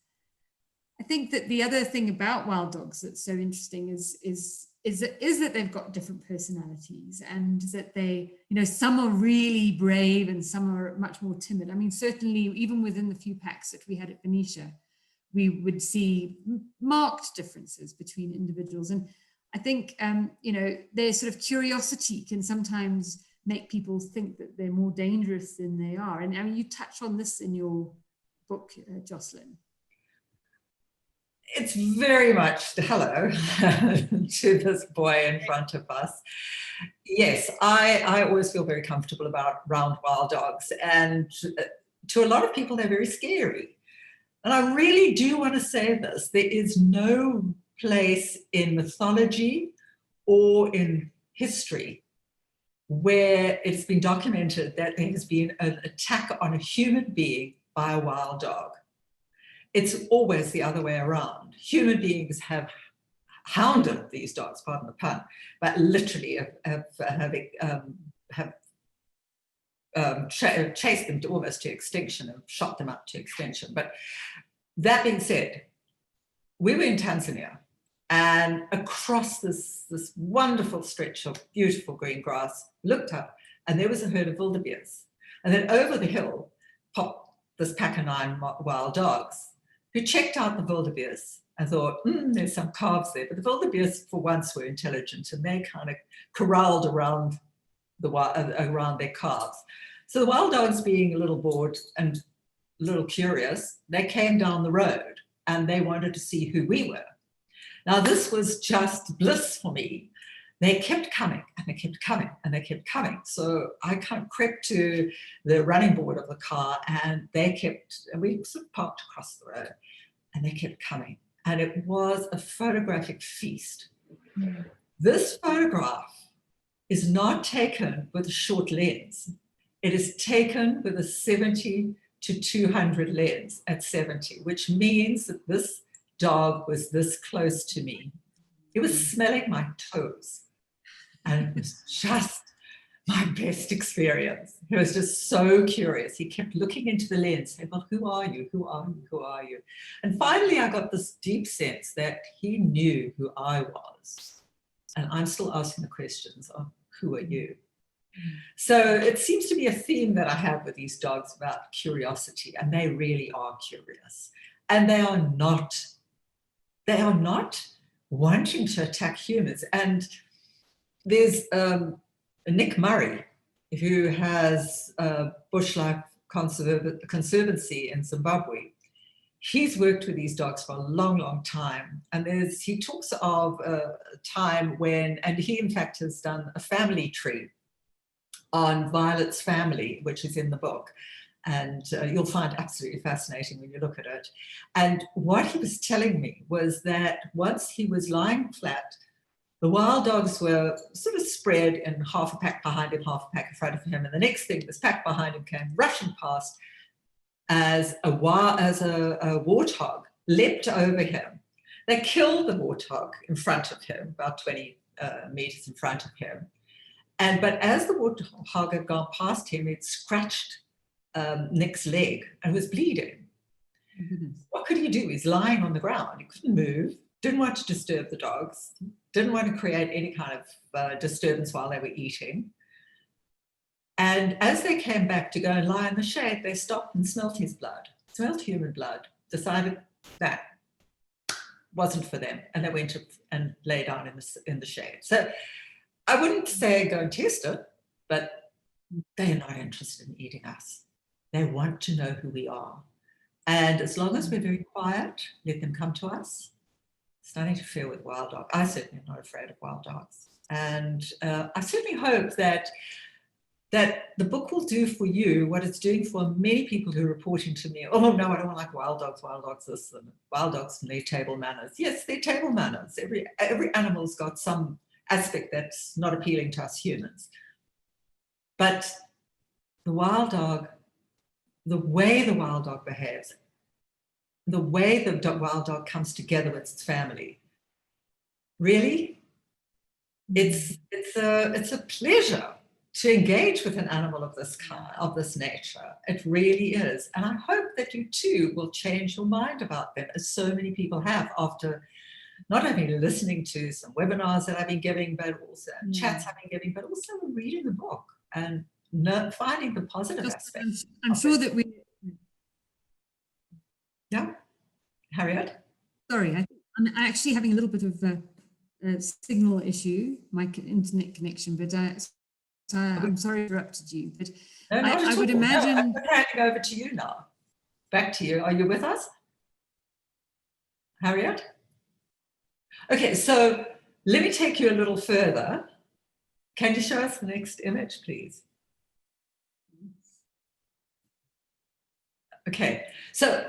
I think that the other thing about wild dogs that's so interesting is that they've got different personalities, and that they, some are really brave and some are much more timid. I mean, certainly even within the few packs that we had at Venetia, we would see marked differences between individuals. And I think, their sort of curiosity can sometimes make people think that they're more dangerous than they are. And I mean, you touch on this in your book, Jocelin. It's very much the hello to this boy in front of us. Yes, I always feel very comfortable around wild dogs, and to a lot of people, they're very scary. And I really do want to say this: there is no place in mythology or in history where it's been documented that there has been an attack on a human being by a wild dog. It's always the other way around. Human beings have hounded these dogs, pardon the pun, but literally have chased them almost to extinction and shot them up to extinction. But that being said, we were in Tanzania, and across this wonderful stretch of beautiful green grass, looked up, and there was a herd of wildebeest. And then over the hill popped this pack of 9 wild dogs, who checked out the wildebeest and thought, there's some calves there. But the wildebeest, for once, were intelligent, and they kind of corralled around their calves. So the wild dogs, being a little bored and a little curious, they came down the road and they wanted to see who we were. Now, this was just bliss for me. They kept coming, and they kept coming, and they kept coming. So I kind of crept to the running board of the car, and we sort of parked across the road, and they kept coming. And it was a photographic feast. Mm. This photograph is not taken with a short lens. It is taken with a 70 to 200 lens at 70, which means that this dog was this close to me. It was smelling my toes. And it was just my best experience. He was just so curious. He kept looking into the lens, saying, well, who are you? Who are you? Who are you? And finally, I got this deep sense that he knew who I was. And I'm still asking the questions of, who are you? So it seems to be a theme that I have with these dogs about curiosity, and they really are curious. And they are not wanting to attack humans. And there's Nick Murray, who has a bushlife conservancy in Zimbabwe. He's worked with these dogs for a long, long time. And he talks of a time when, and he in fact has done a family tree on Violet's family, which is in the book. And you'll find absolutely fascinating when you look at it. And what he was telling me was that once he was lying flat, the wild dogs were sort of spread in half a pack behind him, half a pack in front of him. And the next thing, this pack behind him came rushing past as a warthog leapt over him. They killed the warthog in front of him, about 20 meters in front of him. But as the warthog had gone past him, it scratched Nick's leg and was bleeding. Mm-hmm. What could he do? He's lying on the ground. He couldn't move, didn't want to disturb the dogs, didn't want to create any kind of disturbance while they were eating. And as they came back to go and lie in the shade, they stopped and smelled his blood, smelled human blood, decided that wasn't for them. And they went and lay down in the shade. So I wouldn't say go and test it, but they are not interested in eating us. They want to know who we are. And as long as we're very quiet, let them come to us. It's nothing to fear with wild dogs. I certainly am not afraid of wild dogs. And I certainly hope that the book will do for you what it's doing for many people who are reporting to me, oh, no, I don't like wild dogs this, and wild dogs and their table manners. Yes, they're table manners. Every animal's got some aspect that's not appealing to us humans. But the wild dog, the way the wild dog behaves, the way the wild dog comes together with its family, really, it's a pleasure to engage with an animal of this kind, of this nature. It really is. And I hope that you too will change your mind about them, as so many people have after not only listening to some webinars that I've been giving, but also chats I've been giving, but also reading the book and finding the positive aspects. I'm sure that we... Yeah, Harriet? Sorry, I'm actually having a little bit of a signal issue, my internet connection, but I'm sorry I interrupted you, but no, I would imagine... No, I'm handing over to you now. Back to you. Are you with us? Harriet? Okay, so let me take you a little further. Can you show us the next image, please? Okay, so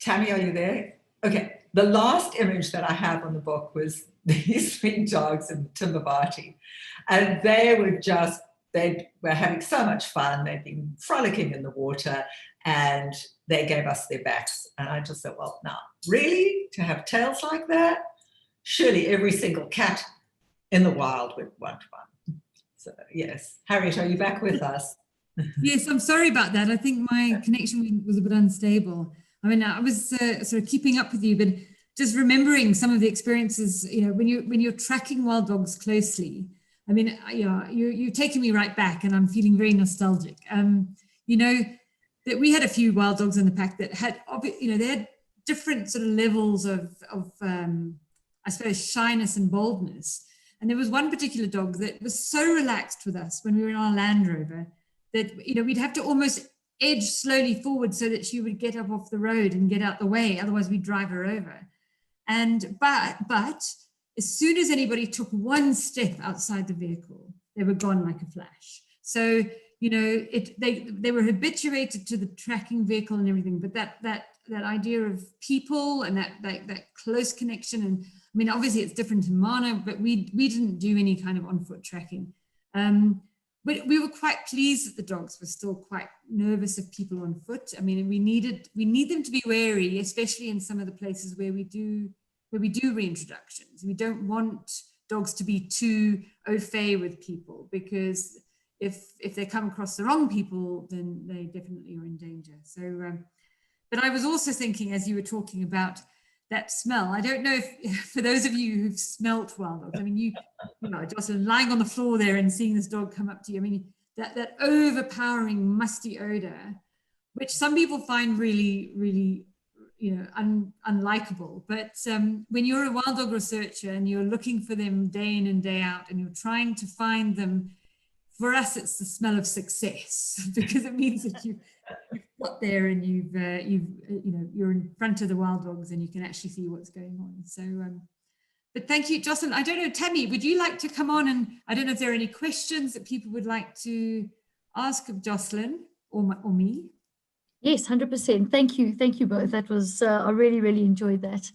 Tammy, are you there? Okay, the last image that I have on the book was these 3 dogs in Timbabati, and they were having so much fun. They'd been frolicking in the water, and they gave us their backs. And I just thought, well, now, really, to have tails like that? Surely every single cat in the wild would want one. So yes, Harriet, are you back with us? Yes, I'm sorry about that. I think my connection was a bit unstable. I mean, I was sort of keeping up with you, but just remembering some of the experiences, you know, when you're tracking wild dogs closely. I mean, yeah, you're taking me right back, and I'm feeling very nostalgic. You know, that we had a few wild dogs in the pack that had, you know, they had different sort of levels of I suppose, shyness and boldness. And there was one particular dog that was so relaxed with us when we were in our Land Rover that, you know, we'd have to almost edge slowly forward so that she would get up off the road and get out the way. Otherwise, we'd drive her over. But as soon as anybody took one step outside the vehicle, they were gone like a flash. So, you know, they were habituated to the tracking vehicle and everything, but that idea of people and that close connection, and I mean, obviously it's different in Mana, but we didn't do any kind of on-foot tracking. But we were quite pleased that the dogs were still quite nervous of people on foot. I mean, we need them to be wary, especially in some of the places where we do reintroductions. We don't want dogs to be too au fait with people, because if they come across the wrong people, then they definitely are in danger. So, but I was also thinking, as you were talking about that smell, I don't know if for those of you who've smelt wild dogs, I mean, you know, Jocelyn, lying on the floor there and seeing this dog come up to you, I mean, that overpowering musty odor, which some people find really, really, you know, unlikable. But when you're a wild dog researcher and you're looking for them day in and day out, and you're trying to find them, for us, it's the smell of success, because it means that you've got there and you know, you're in front of the wild dogs and you can actually see what's going on. So, but thank you, Jocelyn. I don't know, Tammy, would you like to come on? And I don't know if there are any questions that people would like to ask of Jocelyn or me. Yes, 100%. Thank you both. That was, I really, really enjoyed that.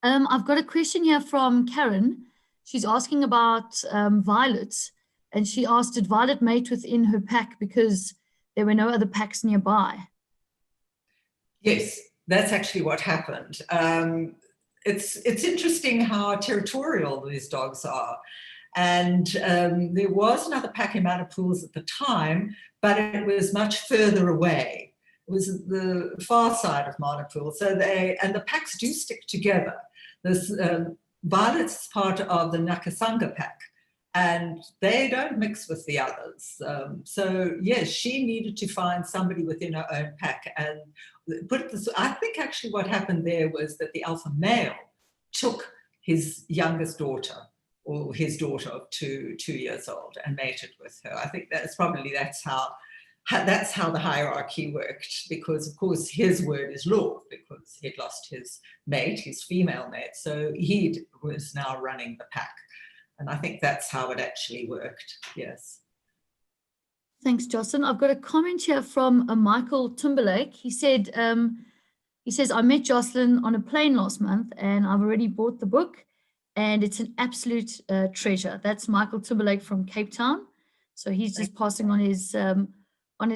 I've got a question here from Karen. She's asking about Violet, and she asked, did Violet mate within her pack because there were no other packs nearby? Yes, that's actually what happened. It's interesting how territorial these dogs are. And there was another pack in Matapools at the time, but it was much further away. It was the far side of Manapool. So the packs do stick together. This Violet's part of the Nakasanga pack, and they don't mix with the others. So yes, she needed to find somebody within her own pack. And put it this way, I think actually what happened there was that the alpha male took his youngest daughter, or his daughter of two years old, and mated with her. I think that's how the hierarchy worked, because of course his word is law, because he'd lost his mate, his female mate. So he was now running the pack. And I think that's how it actually worked, yes. Thanks, Jocelyn. I've got a comment here from Michael Timberlake. He says, I met Jocelyn on a plane last month and I've already bought the book and it's an absolute treasure. That's Michael Timberlake from Cape Town. So he's just passing on his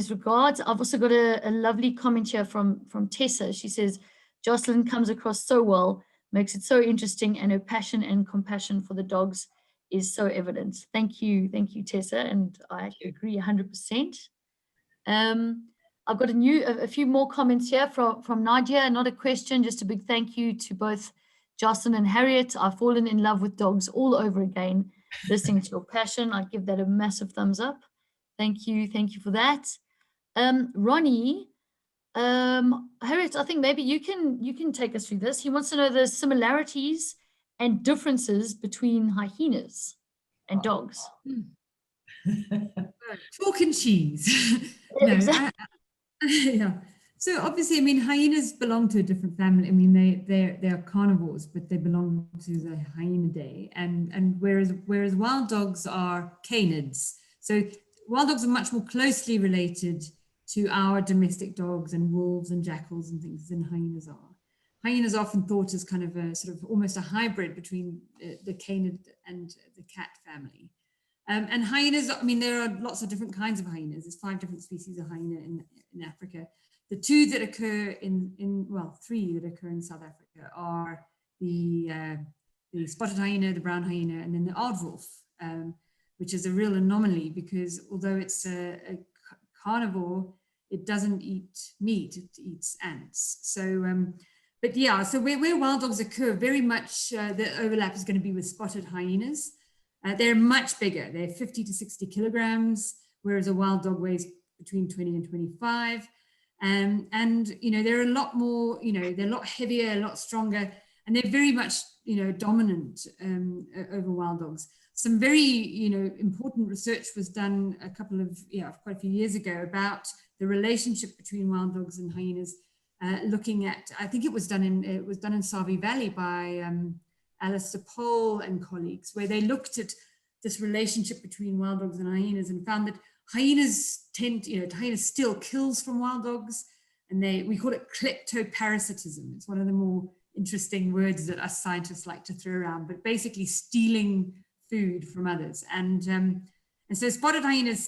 regards. I've also got a lovely comment here from Tessa. She says, Jocelin comes across so well, makes it so interesting, and her passion and compassion for the dogs is so evident. Thank you, Tessa, and I agree 100%. I've got a few more comments here from Nadia. Not a question, just a big thank you to both Jocelin and Harriet. I've fallen in love with dogs all over again, listening to your passion. I give that a massive thumbs up. Thank you for that. Ronnie, Harriet, I think maybe you can take us through this. He wants to know the similarities and differences between hyenas and dogs. Chalk and cheese. No, Exactly. yeah. So obviously, I mean, hyenas belong to a different family. I mean, they are carnivores, but they belong to the Hyenidae, and whereas wild dogs are canids. So wild dogs are much more closely related to our domestic dogs and wolves and jackals and things than hyenas are. Hyenas are often thought as kind of a sort of almost a hybrid between the canid and the cat family. And hyenas, I mean, there are lots of different kinds of hyenas. There's 5 different species of hyena in Africa. The 2 that occur well, 3 that occur in South Africa are the spotted hyena, the brown hyena, and then the aardwolf, which is a real anomaly because although it's a carnivore, it doesn't eat meat, it eats ants. So, but yeah, so where wild dogs occur, very much the overlap is going to be with spotted hyenas. They're much bigger. They're 50 to 60 kilograms, whereas a wild dog weighs between 20 and 25. And, you know, they're a lot more, you know, they're a lot heavier, a lot stronger, and they're very much, you know, dominant over wild dogs. Some very, you know, important research was done quite a few years ago about the relationship between wild dogs and hyenas, looking at, I think it was done in Savi Valley by Alistair Pohl and colleagues, where they looked at this relationship between wild dogs and hyenas and found that hyenas steal kills from wild dogs, and we call it Klepto Parasitism. It's one of the more interesting words that us scientists like to throw around, but basically stealing food from others. And so spotted hyenas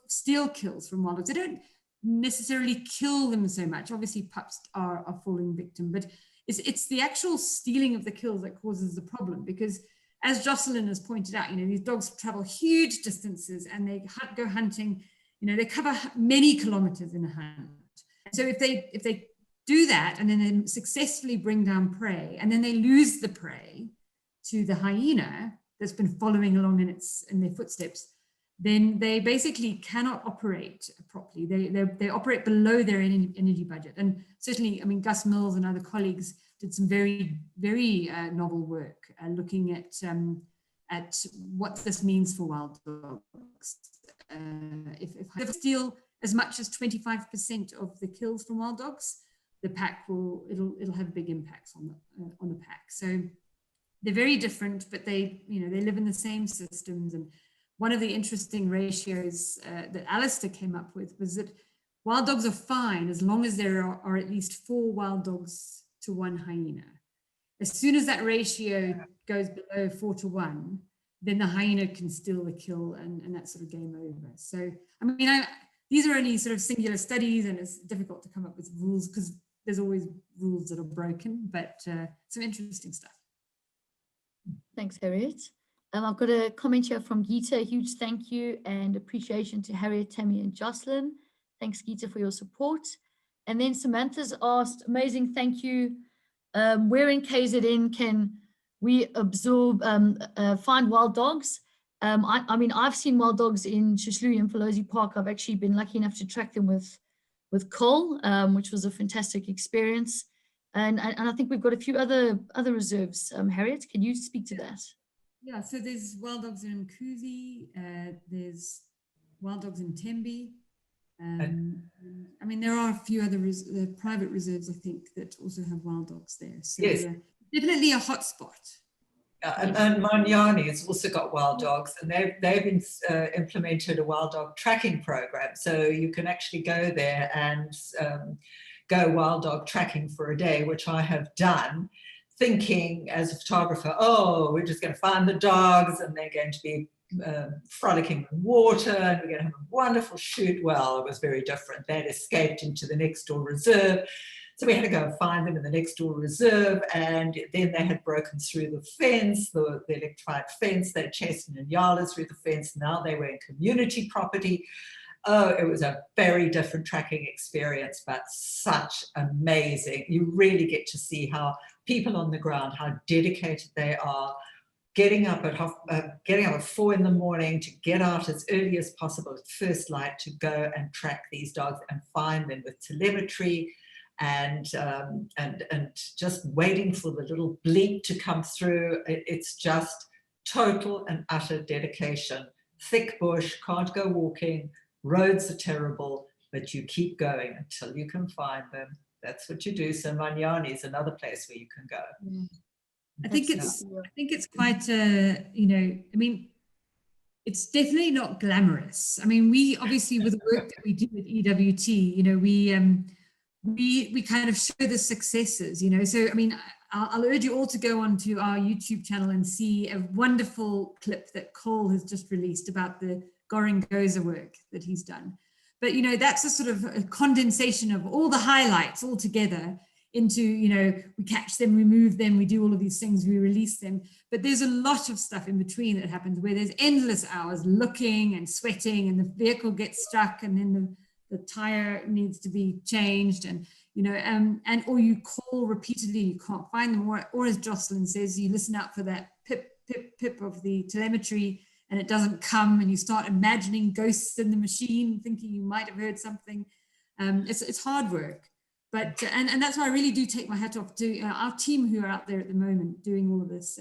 steal kills from wild dogs. They don't necessarily kill them so much. Obviously, pups are falling victim, but it's the actual stealing of the kills that causes the problem, because as Jocelin has pointed out, you know, these dogs travel huge distances and they go hunting, you know, they cover many kilometers in a hunt. So if they do that and then they successfully bring down prey and then they lose the prey to the hyena that's been following along in their footsteps, then they basically cannot operate properly. They operate below their energy budget. And certainly, I mean, Gus Mills and other colleagues did some very, very novel work looking at what this means for wild dogs. If they steal as much as 25% of the kills from wild dogs, the pack it'll have big impacts on the pack. So they're very different, but they live in the same systems. And one of the interesting ratios that Alistair came up with was that wild dogs are fine as long as there are at least 4 wild dogs to 1 hyena. As soon as that ratio goes below 4 to 1, then the hyena can steal the kill and that's sort of game over. So, I mean, these are only sort of singular studies and it's difficult to come up with rules because there's always rules that are broken, but some interesting stuff. Thanks, Harriet. I've got a comment here from Geeta. A huge thank you and appreciation to Harriet, Tammy, and Jocelin. Thanks, Geeta, for your support. And then Samantha's asked, amazing, thank you. Where in KZN can we find wild dogs? I mean, I've seen wild dogs in Shishlui and Pelosi Park. I've actually been lucky enough to track them with Cole, which was a fantastic experience. And I think we've got a few other reserves. Harriet, can you speak to that? Yeah, so there's wild dogs in Mkuzi, there's wild dogs in Tembe. I mean, there are a few other private reserves, I think, that also have wild dogs there. So yes. Definitely a hot spot. And Manyani has also got wild dogs, and they've implemented a wild dog tracking program. So you can actually go there and go wild dog tracking for a day, which I have done, thinking as a photographer, oh, we're just going to find the dogs and they're going to be frolicking in water, and we're going to have a wonderful shoot. Well, it was very different. They'd escaped into the next door reserve. So we had to go and find them in the next door reserve, and then they had broken through the fence, the electrified fence. They'd chased an Inyala through the fence. Now they were in community property. Oh, it was a very different tracking experience, but such amazing. You really get to see how people on the ground, how dedicated they are, getting up at 4 in the morning to get out as early as possible at first light to go and track these dogs and find them with telemetry, and just waiting for the little bleep to come through. It's just total and utter dedication. Thick bush, can't go walking, roads are terrible, but you keep going until you can find them. That's what you do. So Manyani is another place where you can go. I think it's quite I mean, it's definitely not glamorous. I mean, we obviously, with the work that we do with EWT, we kind of show the successes, so I mean, I'll urge you all to go onto our YouTube channel and see a wonderful clip that Cole has just released about the Goringoza work that he's done. But that's a sort of a condensation of all the highlights all together into, we catch them, we move them, we do all of these things, we release them. But there's a lot of stuff in between that happens where there's endless hours looking and sweating, and the vehicle gets stuck, and then the tire needs to be changed, and or you call repeatedly, you can't find them, or as Jocelin says, you listen out for that pip, pip, pip of the telemetry, and it doesn't come, and you start imagining ghosts in the machine, thinking you might have heard something. It's hard work. But and that's why I really do take my hat off to our team who are out there at the moment doing all of this.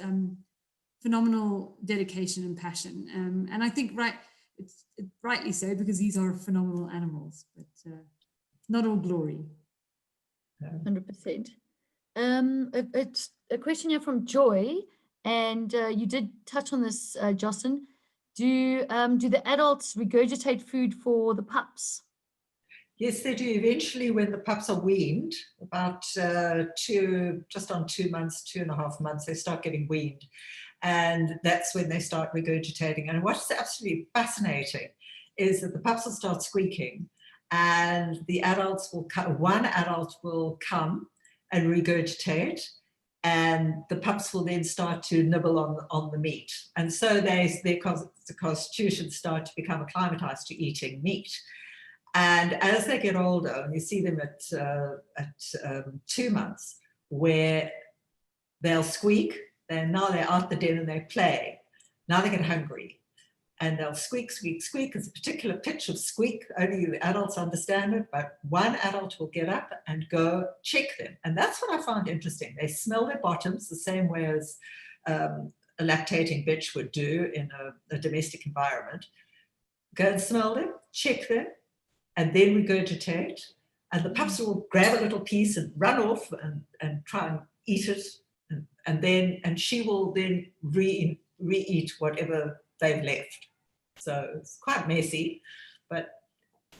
Phenomenal dedication and passion. And I think it's rightly so, because these are phenomenal animals, but not all glory. 100%. It's a question here from Joy, and you did touch on this, Jocelyn. Do the adults regurgitate food for the pups? Yes, they do. Eventually, when the pups are weaned, about just on 2 months, 2.5 months, they start getting weaned. And that's when they start regurgitating. And what's absolutely fascinating is that the pups will start squeaking, and the adults will come, one adult will come and regurgitate, and the pups will then start to nibble on the meat. And so their constitutions start to become acclimatized to eating meat. And as they get older, and you see them at 2 months, where they'll squeak, now they're out the den and they play. Now they get hungry, and they'll squeak, squeak, squeak. It's a particular pitch of squeak, only the adults understand it, but one adult will get up and go check them. And that's what I found interesting. They smell their bottoms the same way as a lactating bitch would do in a domestic environment. Go and smell them, check them, and then regurgitate, and the pups will grab a little piece and run off and try and eat it, and she will then re-eat whatever they've left. So it's quite messy, but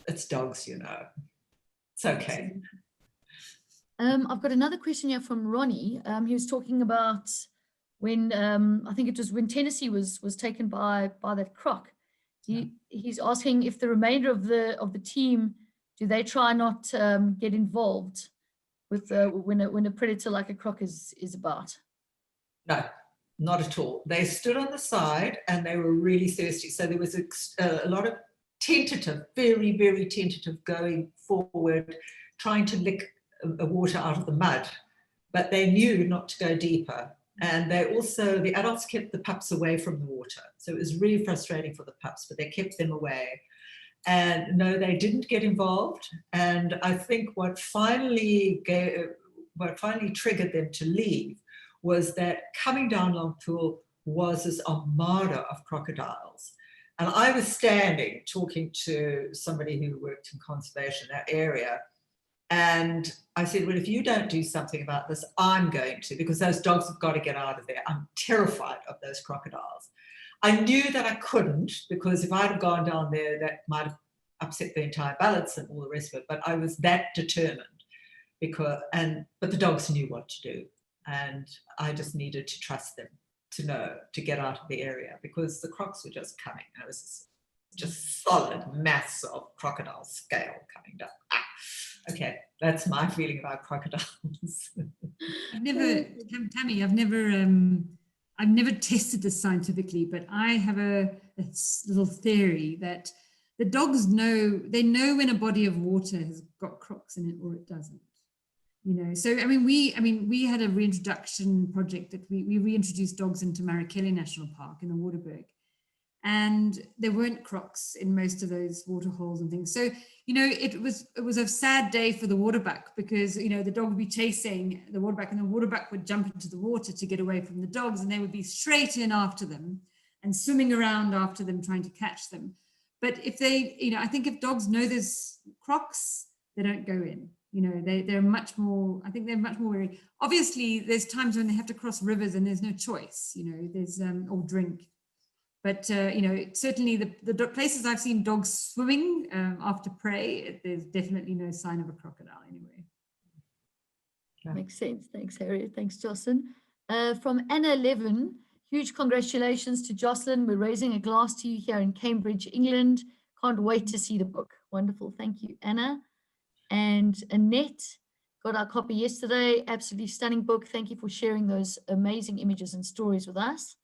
it's dogs, It's okay. I've got another question here from Ronnie. He was talking about when I think it was when Tennessee was taken by that croc. He's asking if the remainder of the team, do they try not get involved with when a predator like a croc is about? No, not at all. They stood on the side and they were really thirsty. So there was a lot of tentative, very, very tentative going forward, trying to lick water out of the mud, but they knew not to go deeper. And the adults kept the pups away from the water. So it was really frustrating for the pups, but they kept them away. And no, they didn't get involved. And I think what finally triggered them to leave was that coming down Longpool was this armada of crocodiles. And I was standing talking to somebody who worked in conservation in that area. And I said, well, if you don't do something about this, I'm going to, because those dogs have got to get out of there. I'm terrified of those crocodiles. I knew that I couldn't, because if I'd have gone down there, that might have upset the entire balance and all the rest of it. But I was that determined, but the dogs knew what to do, and I just needed to trust them. to get out of the area, because the crocs were just coming. It was just solid mass of crocodile scale coming down. Okay, that's my feeling about crocodiles. Tammy, I've never tested this scientifically, but I have a little theory that the dogs know when a body of water has got crocs in it or it doesn't. So we had a reintroduction project that we reintroduced dogs into Marrakele National Park in the Waterberg, and there weren't crocs in most of those water holes and things. So it was a sad day for the waterbuck, because the dog would be chasing the waterbuck, and the waterbuck would jump into the water to get away from the dogs, and they would be straight in after them and swimming around after them trying to catch them. But if they, I think if dogs know there's crocs, they don't go in. They're much more, I think they're much more wary. Obviously, there's times when they have to cross rivers and there's no choice, there's, or drink. But, certainly the places I've seen dogs swimming after prey, there's definitely no sign of a crocodile anywhere. Yeah. Makes sense. Thanks, Harriet. Thanks, Jocelyn. From Anna Levin, huge congratulations to Jocelyn. We're raising a glass to you here in Cambridge, England. Can't wait to see the book. Wonderful. Thank you, Anna. And Annette got our copy yesterday. Absolutely stunning book. Thank you for sharing those amazing images and stories with us.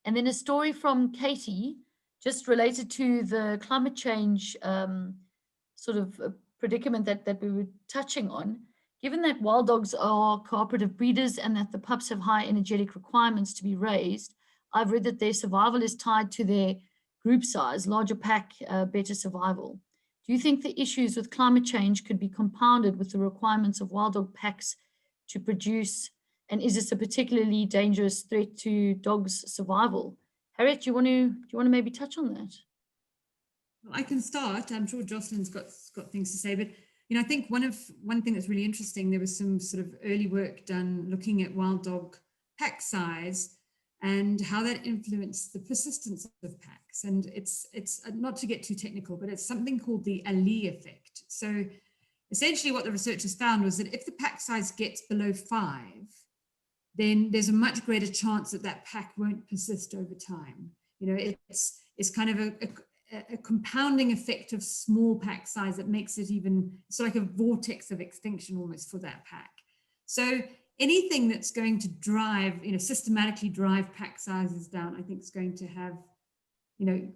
And then a story from Katie, just related to the climate change sort of predicament that we were touching on. Given that wild dogs are cooperative breeders and that the pups have high energetic requirements to be raised, I've read that their survival is tied to their group size, larger pack, better survival. Do you think the issues with climate change could be compounded with the requirements of wild dog packs to produce? And is this a particularly dangerous threat to dogs' survival? Harriet, do you want to maybe touch on that? Well, I can start. I'm sure Jocelyn's got things to say, but I think one thing that's really interesting, there was some sort of early work done looking at wild dog pack size and how that influenced the persistence of packs. And it's not to get too technical, but it's something called the Ali effect. So essentially what the researchers found was that if the pack size gets below 5, then there's a much greater chance that pack won't persist over time. It's kind of a compounding effect of small pack size that makes it it's like a vortex of extinction almost for that pack. So anything that's going to drive, systematically drive pack sizes down, I think is going to have,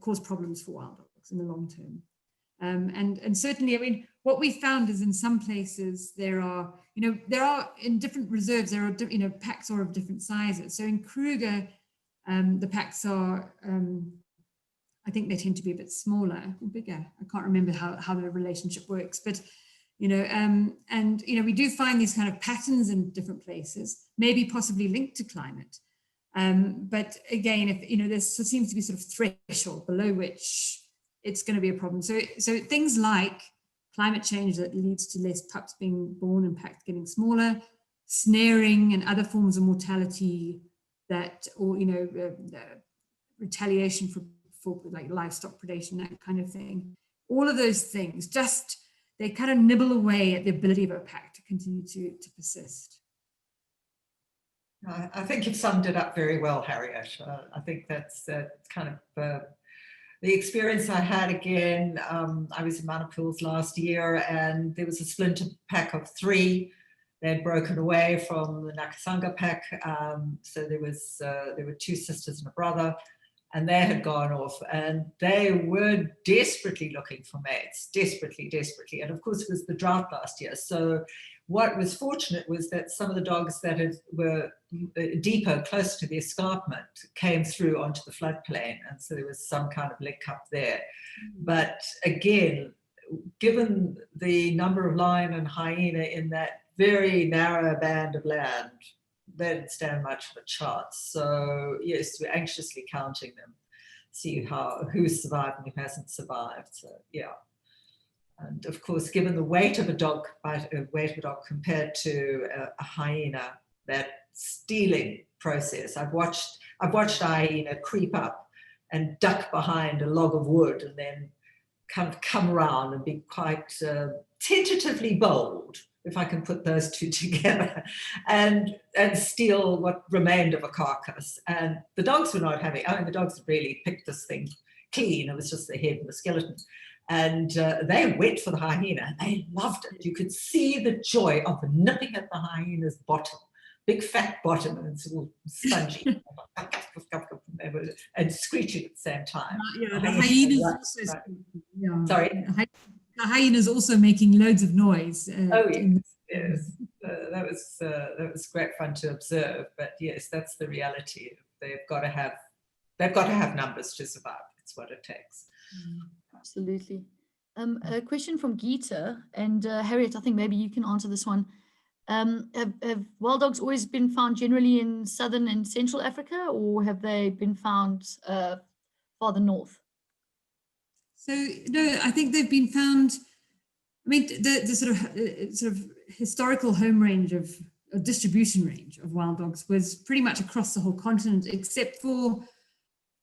cause problems for wild dogs in the long term. And certainly, what we found is in some places there are in different reserves, there are, packs are of different sizes. So in Kruger, the packs are, I think they tend to be a bit smaller or bigger. I can't remember how the relationship works, but we do find these kind of patterns in different places, maybe possibly linked to climate. But again, if there seems to be sort of threshold below which it's going to be a problem. So things like climate change that leads to less pups being born and packs getting smaller, snaring and other forms of mortality or retaliation for like livestock predation, that kind of thing. All of those things, they kind of nibble away at the ability of a pack to continue to persist. I think you've summed it up very well, Harriet. I think that's kind of the experience I had again. I was in Manapools last year, and there was a splinter pack of 3. They'd broken away from the Nakasanga pack. So there were 2 sisters and a brother, and they had gone off, and they were desperately looking for mates, desperately. And of course, it was the drought last year. So what was fortunate was that some of the dogs that were deeper, close to the escarpment, came through onto the floodplain. And so there was some kind of link up there. But again, given the number of lion and hyena in that very narrow band of land, they didn't stand much of a chance. So yes, we're anxiously counting them, see who's survived and who hasn't survived. So yeah. And of course, given the weight of a dog compared to a hyena, that stealing process, I've watched a hyena creep up and duck behind a log of wood and then kind of come around and be quite tentatively bold, if I can put those two together, and steal what remained of a carcass. And the dogs were not having, I mean, the dogs really picked this thing clean. It was just the head and the skeleton. And they went for the hyena. They loved it. You could see the joy of nipping at the hyena's bottom, big fat bottom, and it's all spongy, and screeching at the same time. Yeah, the hyenas also. Right. Yeah. Sorry? The hyenas also making loads of noise. Oh yes, yes. That was great fun to observe. But yes, that's the reality. They've got to have numbers to survive. It's what it takes. Absolutely. A question from Geeta and Harriet. I think maybe you can answer this one. Have wild dogs always been found generally in southern and central Africa, or have they been found farther north? So no, I think they've been found. I mean, the sort of historical home range of distribution range of wild dogs was pretty much across the whole continent, except for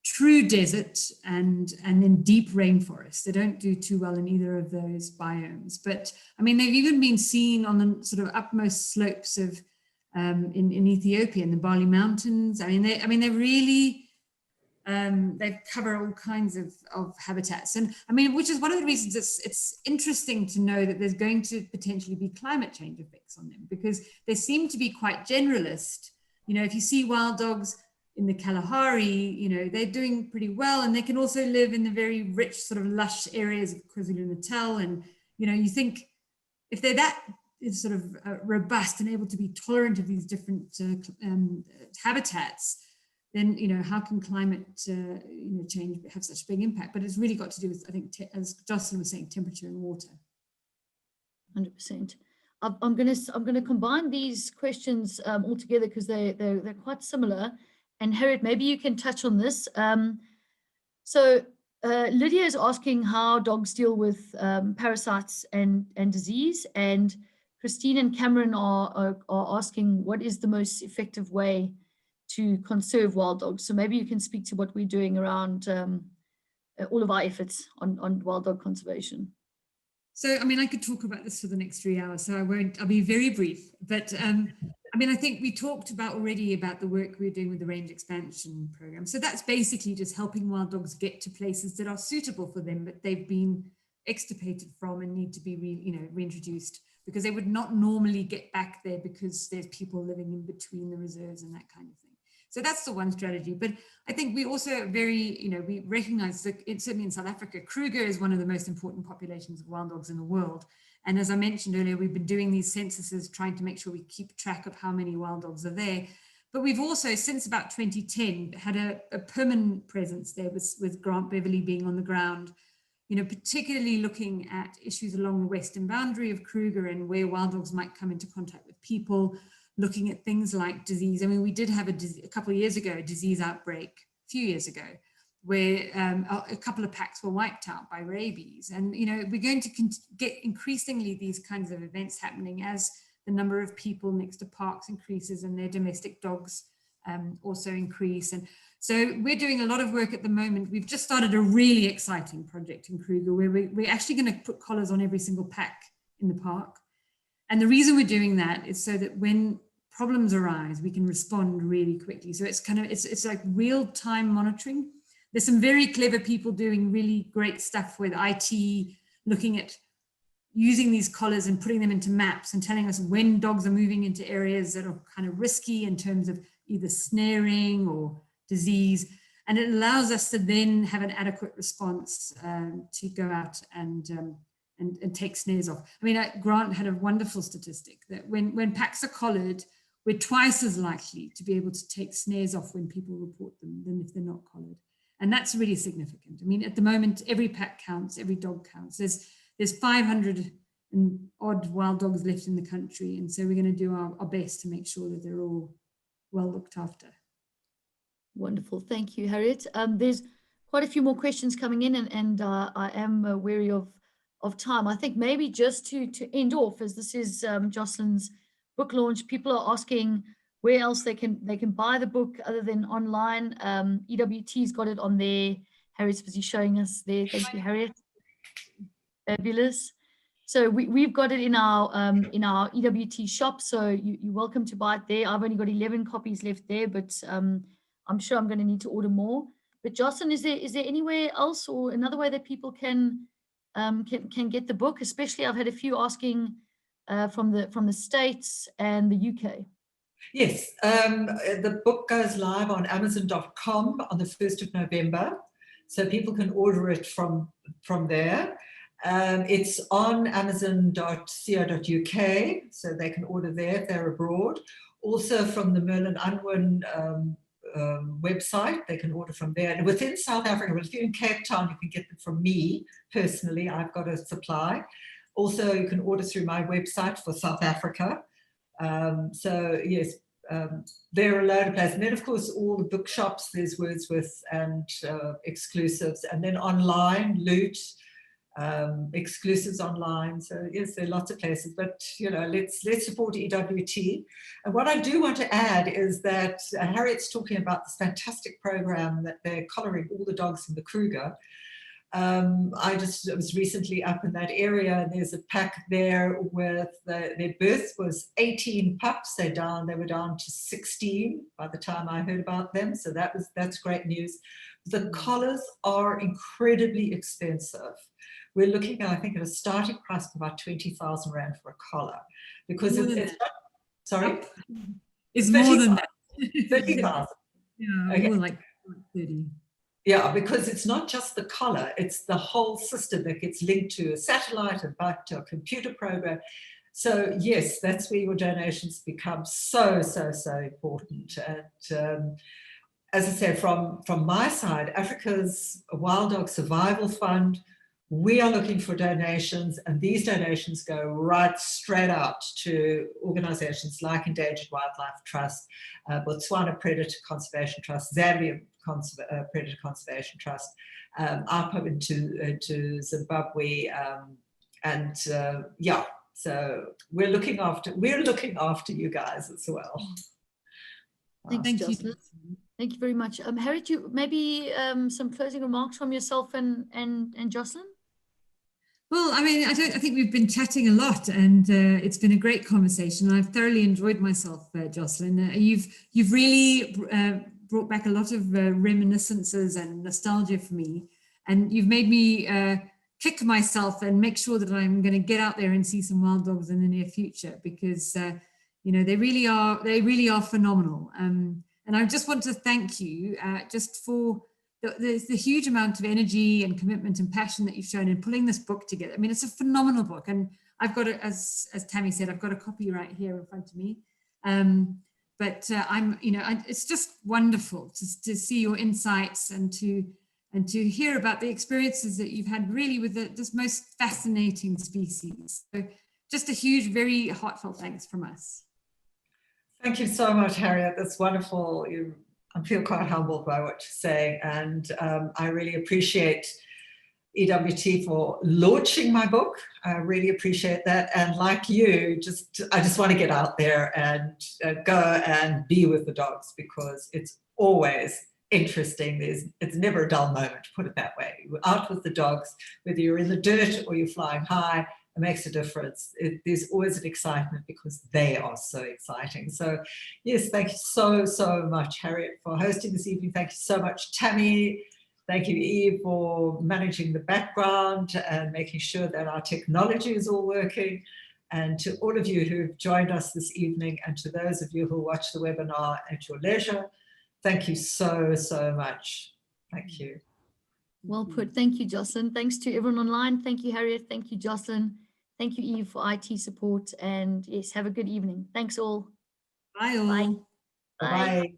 true desert and then deep rainforest. They don't do too well in either of those biomes. But I mean, they've even been seen on the sort of upmost slopes of in Ethiopia, in the Bali Mountains. I mean, they really they cover all kinds of habitats. And I mean, which is one of the reasons it's interesting to know that there's going to potentially be climate change effects on them, because they seem to be quite generalist. You know, if you see wild dogs in the Kalahari, you know, they're doing pretty well, and they can also live in the very rich sort of lush areas of KwaZulu-Natal. And, you know, you think if they're that sort of robust and able to be tolerant of these different habitats, then, you know, how can climate change have such a big impact? But it's really got to do with, I think, as Jocelin was saying, temperature and water. 100%. I'm gonna combine these questions all together because they're quite similar. And Harriet, maybe you can touch on this. So Lydia is asking how dogs deal with parasites and disease, and Christine and Cameron are asking what is the most effective way to conserve wild dogs. So maybe you can speak to what we're doing around all of our efforts on wild dog conservation. So, I mean, I could talk about this for the next 3 hours, so I'll be very brief. But I mean, I think we talked already about the work we're doing with the range expansion program. So that's basically just helping wild dogs get to places that are suitable for them, but they've been extirpated from and need to be reintroduced, because they would not normally get back there because there's people living in between the reserves and that kind of thing. So that's the one strategy. But I think we also we recognize that certainly in South Africa, Kruger is one of the most important populations of wild dogs in the world. And as I mentioned earlier, we've been doing these censuses, trying to make sure we keep track of how many wild dogs are there. But we've also, since about 2010, had a permanent presence there with Grant Beverly being on the ground, you know, particularly looking at issues along the western boundary of Kruger and where wild dogs might come into contact with people, looking at things like disease. I mean, we did have a couple of years ago, a disease outbreak, a few years ago, where a couple of packs were wiped out by rabies. And, you know, we're going to get increasingly these kinds of events happening as the number of people next to parks increases and their domestic dogs also increase. And so we're doing a lot of work at the moment. We've just started a really exciting project in Kruger where we're actually going to put collars on every single pack in the park. And the reason we're doing that is so that when problems arise, we can respond really quickly. So it's like real-time monitoring. There's some very clever people doing really great stuff with IT, looking at using these collars and putting them into maps and telling us when dogs are moving into areas that are kind of risky in terms of either snaring or disease. And it allows us to then have an adequate response to go out and take snares off. I mean, Grant had a wonderful statistic that when packs are collared, we're twice as likely to be able to take snares off when people report them than if they're not collared. And that's really significant. I mean, at the moment, every pack counts, every dog counts. There's 500 and odd wild dogs left in the country. And so we're going to do our best to make sure that they're all well looked after. Wonderful. Thank you, Harriet. There's quite a few more questions coming in, and I am wary of time. I think maybe just to end off, as this is Jocelyn's book launch, people are asking where else they can buy the book other than online. EWT's got it on there. Harriet's busy showing us there. Thank you, Harriet. Fabulous. So we've got it in our EWT shop, so you're welcome to buy it there. I've only got 11 copies left there, but I'm sure I'm going to need to order more. But Jocelyn, is there anywhere else or another way that people can get the book? Especially, I've had a few asking from the States and the UK. Yes, the book goes live on Amazon.com on the 1st of November, so people can order it from there. It's on Amazon.co.uk, so they can order there if they're abroad. Also from the Merlin Unwin website, they can order from there. And within South Africa, if you're in Cape Town, you can get them from me personally. I've got a supply. Also, you can order through my website for South Africa. So yes, there are a load of places. And then of course, all the bookshops, there's Wordsworth and exclusives, and then online, Loot, exclusives online. So yes, there are lots of places, but you know, let's support EWT. And what I do want to add is that Harriet's talking about this fantastic program that they're collaring all the dogs in the Kruger. I was recently up in that area, and there's a pack there with their birth was 18 pups. They were down to 16 by the time I heard about them. So that's great news. The collars are incredibly expensive. We're looking at, I think, at a starting price of about 20,000 Rand for a collar, because it's not, sorry? It's more than that. 30,000. Yeah, okay. More like 30. Yeah, because it's not just the collar, it's the whole system that gets linked to a satellite, a bike, to a computer program. So yes, that's where your donations become so important. And as I said, from my side, Africa's Wild Dog Survival Fund, we are looking for donations, and these donations go right straight out to organizations like Endangered Wildlife Trust, Botswana Predator Conservation Trust, Zambia Predator Conservation Trust, up into Zimbabwe, yeah. So we're looking after you guys as well. Thanks, Thank Jocelyn. you. Thank you very much. Harriet, you maybe some closing remarks from yourself and Jocelyn? Well, I mean, I think we've been chatting a lot, and it's been a great conversation. I've thoroughly enjoyed myself, Jocelyn. You've really brought back a lot of reminiscences and nostalgia for me, and you've made me kick myself and make sure that I'm going to get out there and see some wild dogs in the near future, because you know, they really are phenomenal. And I just want to thank you just for the huge amount of energy and commitment and passion that you've shown in pulling this book together. I mean, it's a phenomenal book, and I've got it, as Tammy said, I've got a copy right here in front of me. But it's just wonderful to see your insights and to hear about the experiences that you've had really with this most fascinating species. So just a huge, very heartfelt thanks from us. Thank you so much, Harriet. That's wonderful. I feel quite humbled by what you're saying, and I really appreciate EWT for launching my book. I really appreciate that, and like you, I just want to get out there and go and be with the dogs, because it's always interesting. It's never a dull moment, to put it that way. You're out with the dogs, whether you're in the dirt or you're flying high. It makes a difference. There's always an excitement because they are so exciting. So yes, thank you so much, Harriet, for hosting this evening. Thank you so much, Tammy. Thank you, Eve, for managing the background and making sure that our technology is all working. And to all of you who've joined us this evening, and to those of you who watch the webinar at your leisure, thank you so much. Thank you. Well put. Thank you, Jocelyn. Thanks to everyone online. Thank you, Harriet. Thank you, Jocelyn. Thank you, Eve, for IT support. And yes, have a good evening. Thanks all. Bye all. Bye. Bye.